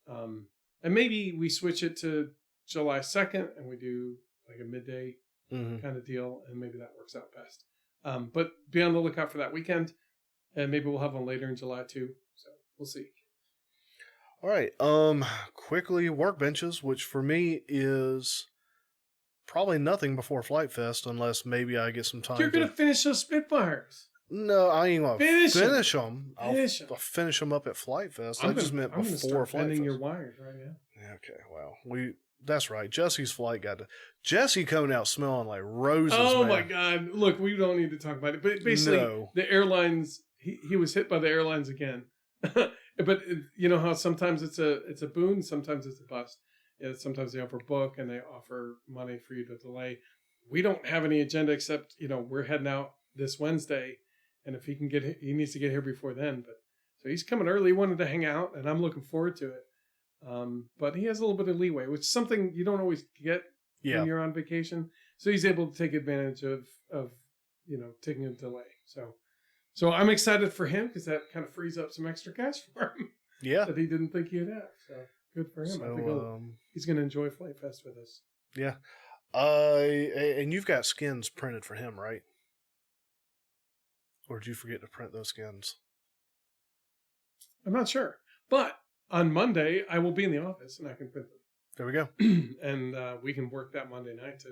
and maybe we switch it to July 2nd and we do like a midday kind of deal, and maybe that works out best. But be on the lookout for that weekend, and maybe we'll have one later in July too. So we'll see. All right. Quickly, workbenches, which for me is probably nothing before Flight Fest, unless maybe I get some time. You're gonna finish those Spitfires. No, I ain't gonna finish them. I'll finish them up at Flight Fest. I just meant before Flight Fest. Your wires right now. Okay, well, that's right. Jesse's flight Jesse coming out smelling like roses. Oh man. my God! Look, we don't need to talk about it, but basically, the airlines. He was hit by the airlines again. But you know how sometimes it's a boon, sometimes it's a bust. Sometimes they overbook and they offer money for you to delay. We don't have any agenda except we're heading out this Wednesday, and if he needs to get here before then. But so he's coming early. He wanted to hang out, and I'm looking forward to it. But he has a little bit of leeway, which is something you don't always get when you're on vacation. So he's able to take advantage of taking a delay. So I'm excited for him because that kind of frees up some extra cash for him. Yeah, that he didn't think he'd have. So good for him. So, I think he's going to enjoy Flight Fest with us. Yeah. And you've got skins printed for him, right? Or did you forget to print those skins? I'm not sure, but on Monday I will be in the office and I can print them. There we go. And we can work that Monday night to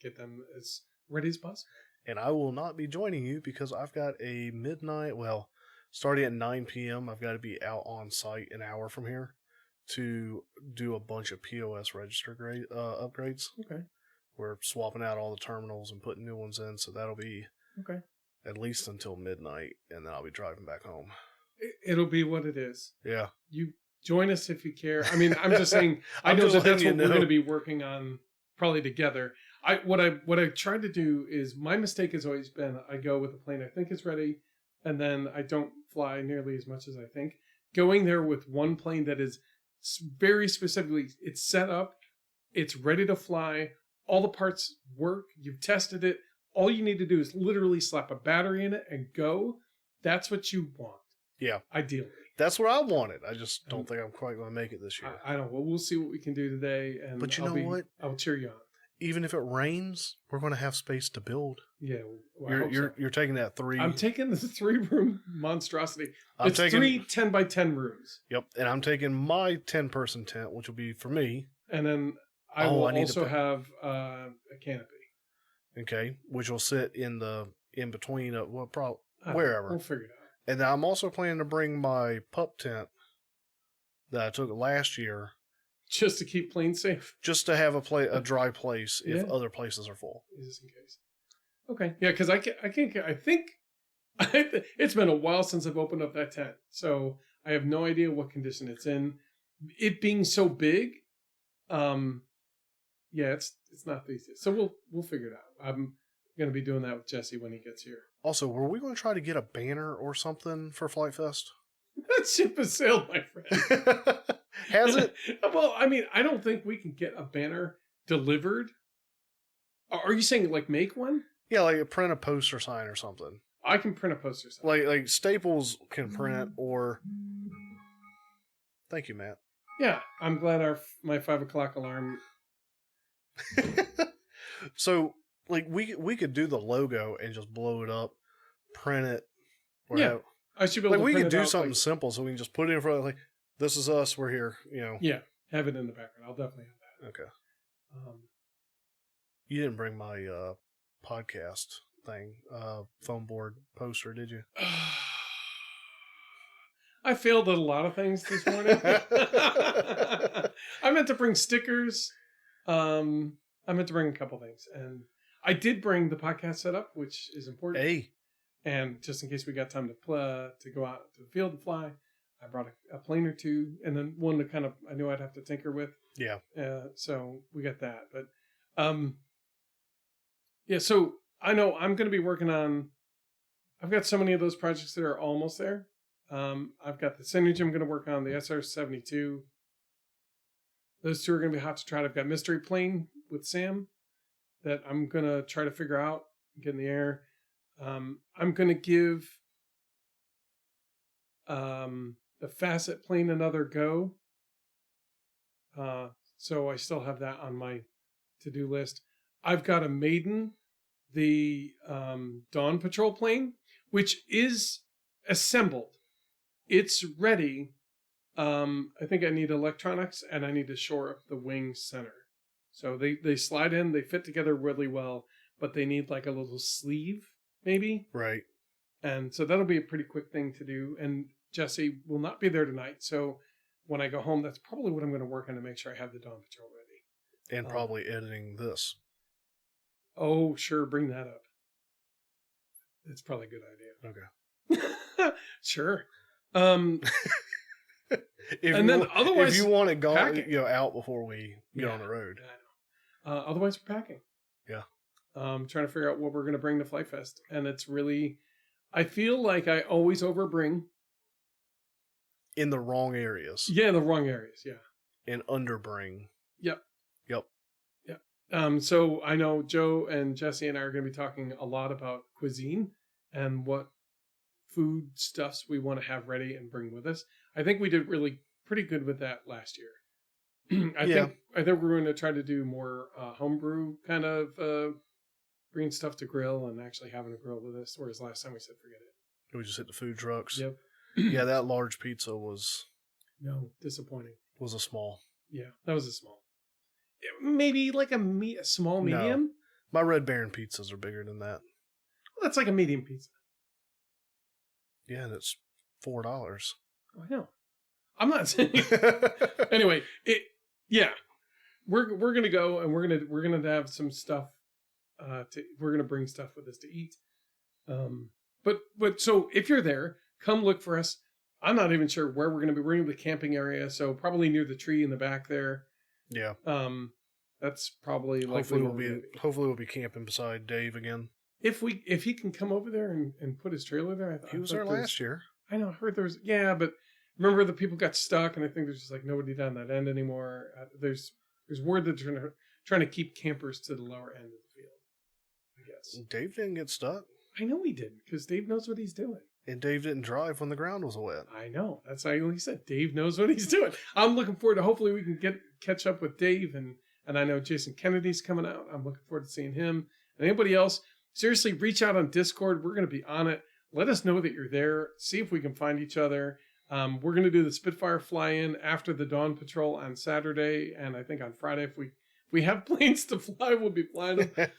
get them as ready as possible. And I will not be joining you because I've got a starting at 9 p.m., I've got to be out on site an hour from here to do a bunch of POS register upgrades. Okay. We're swapping out all the terminals and putting new ones in, so that'll be at least until midnight, and then I'll be driving back home. It'll be what it is. Yeah. You join us if you care. I mean, I'm just saying, I know that's what we're going to be working on probably together. What I tried to do is, my mistake has always been, I go with a plane I think is ready, and then I don't fly nearly as much as I think. Going there with one plane that is very specifically, it's set up, it's ready to fly, all the parts work, you've tested it, all you need to do is literally slap a battery in it and go. That's what you want. Yeah. Ideally. That's what I wanted. I just don't think I'm quite going to make it this year. I don't. Well, we'll see what we can do today. But you know what? I'll cheer you on. Even if it rains, we're going to have space to build. Yeah. Well, you're taking that 3. I'm taking the 3-room monstrosity. It's 3 10 by 10 rooms. Yep. And I'm taking my 10-person tent, which will be for me. And then I will also have a canopy. Okay. Which will sit in between wherever. We'll figure it out. And I'm also planning to bring my pup tent that I took last year. Just to keep planes safe? Just to have a dry place if other places are full. Just in case. Okay. Yeah, because I think it's been a while since I've opened up that tent. So I have no idea what condition it's in. It being so big, it's not the easiest. So we'll figure it out. I'm going to be doing that with Jesse when he gets here. Also, were we going to try to get a banner or something for Flight Fest? That ship has sailed, my friend. Has it? Well, I mean, I don't think we can get a banner delivered. Are you saying like make one? Yeah, like print a poster sign or something. I can print a poster sign. Like Staples can print, or thank you, Matt. Yeah, I'm glad my 5 o'clock alarm. So, like we could do the logo and just blow it up, print it. Or I should be able to we print could it do out, something simple, so we can just put it in front of this is us, we're here, Yeah, have it in the background. I'll definitely have that. Okay. You didn't bring my podcast thing? Foam board poster, did you? I failed at a lot of things this morning. I meant to bring stickers. I meant to bring a couple things, and I did bring the podcast setup, which is important. Hey, And just in case we got time to go out to the field and fly, I brought a plane or two, and then one to kind of I knew I'd have to tinker with. yeah. So we got that, but yeah. So I know I'm going to be working on. I've got so many of those projects that are almost there. I've got the Synergy I'm going to work on, the SR-72. Those two are going to be hot to trot. I've got Mystery Plane with Sam that I'm going to try to figure out, get in the air. I'm going to give the Facet Plane another go. So I still have that on my to-do list. I've got a Maiden, the Dawn Patrol plane, which is assembled. It's ready. I think I need electronics and I need to shore up the wing center. So they slide in, they fit together really well, but they need like a little sleeve, maybe. Right. And so that'll be a pretty quick thing to do. And Jesse will not be there tonight. So when I go home, that's probably what I'm going to work on to make sure I have the Dawn Patrol ready. And probably editing this. Oh, sure. Bring that up. It's probably a good idea. Okay. Sure. If you want it gone, packing. out before we get on the road. I know. Otherwise, we're packing. Yeah. Trying to figure out what we're going to bring to Flight Fest. And it's really, I feel like I always overbring. In the wrong areas. Yeah, the wrong areas. Yeah. And underbring. Yep. Yep. So I know Joe and Jesse and I are going to be talking a lot about cuisine and what food stuffs we want to have ready and bring with us. I think we did really pretty good with that last year. I think we're going to try to do more homebrew kind of bringing stuff to grill and actually having a grill with us. Whereas last time we said forget it. We just hit the food trucks. Yep. Yeah, that large pizza was disappointing. a small. Yeah, that was a small. Maybe like a small medium. No. My Red Baron pizzas are bigger than that. Well, that's like a medium pizza. Yeah, and it's $4. Oh, I know. I'm not saying. Anyway, we're gonna go and we're gonna have some stuff. We're gonna bring stuff with us to eat. But so if you're there, come look for us. I'm not even sure where we're gonna be. We're in the camping area, so probably near the tree in the back there. Yeah. That's probably hopefully we'll be camping beside Dave again. If he can come over there and put his trailer there. He was there last year. I know. I heard there was but remember the people got stuck, and I think there's just like nobody down that end anymore. There's word that they're trying to keep campers to the lower end of the field. I guess Dave didn't get stuck. I know he didn't because Dave knows what he's doing. And Dave didn't drive when the ground was wet. I know. That's how he said. Dave knows what he's doing. I'm looking forward to hopefully we can catch up with Dave and I know Jason Kennedy's coming out. I'm looking forward to seeing him. And anybody else, seriously, reach out on Discord. We're going to be on it. Let us know that you're there. See if we can find each other. We're going to do the Spitfire fly-in after the Dawn Patrol on Saturday, and I think on Friday, if we have planes to fly, we'll be flying them.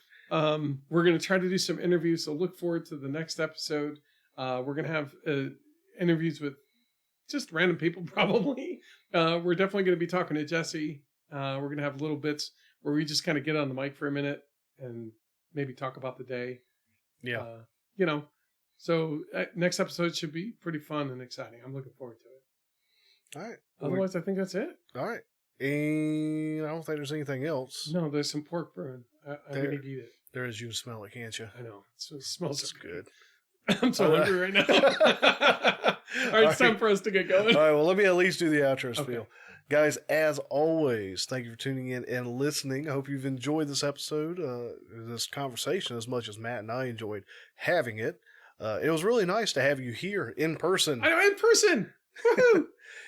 We're going to try to do some interviews, so look forward to the next episode. We're going to have interviews with just random people, probably. We're definitely going to be talking to Jesse. We're going to have little bits where we just kind of get on the mic for a minute and maybe talk about the day. Yeah. So next episode should be pretty fun and exciting. I'm looking forward to it. All right. Otherwise, I think that's it. All right. And I don't think there's anything else. No, there's some pork brewing. I'm going to eat it. There is. You can smell it, can't you? I know. It smells It's good. I'm so hungry right now. All right, it's time for us to get going. All right, well, let me at least do the outro spiel. Okay. Guys, as always, thank you for tuning in and listening. I hope you've enjoyed this episode, this conversation, as much as Matt and I enjoyed having it. It was really nice to have you here in person. I know, in person. Woohoo!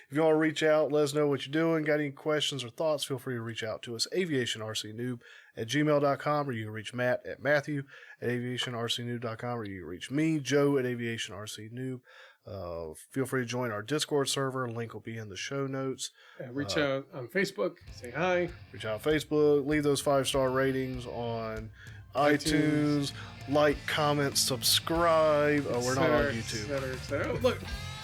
If you want to reach out, let us know what you're doing. Got any questions or thoughts, feel free to reach out to us, aviationrcnoob@gmail.com, or you can reach Matt at Matthew@aviationrcnoob.com, or you can reach me, Joe, at aviationrcnoob. Feel free to join our Discord server. Link will be in the show notes. Reach out on Facebook. Say hi. Reach out on Facebook. Leave those 5-star ratings on iTunes. Like, comment, subscribe. We're not on YouTube. Oh, look,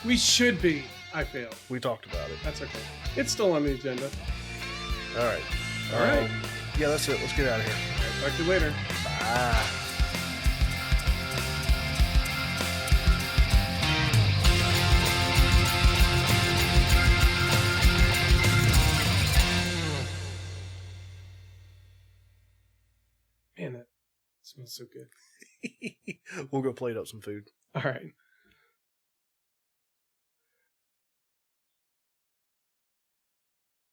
we should be. I failed. We talked about it. That's okay. It's still on the agenda. All right. All right. Yeah, that's it. Let's get out of here. All right, talk to you later. Bye. Man, that smells so good. We'll go plate up some food. All right.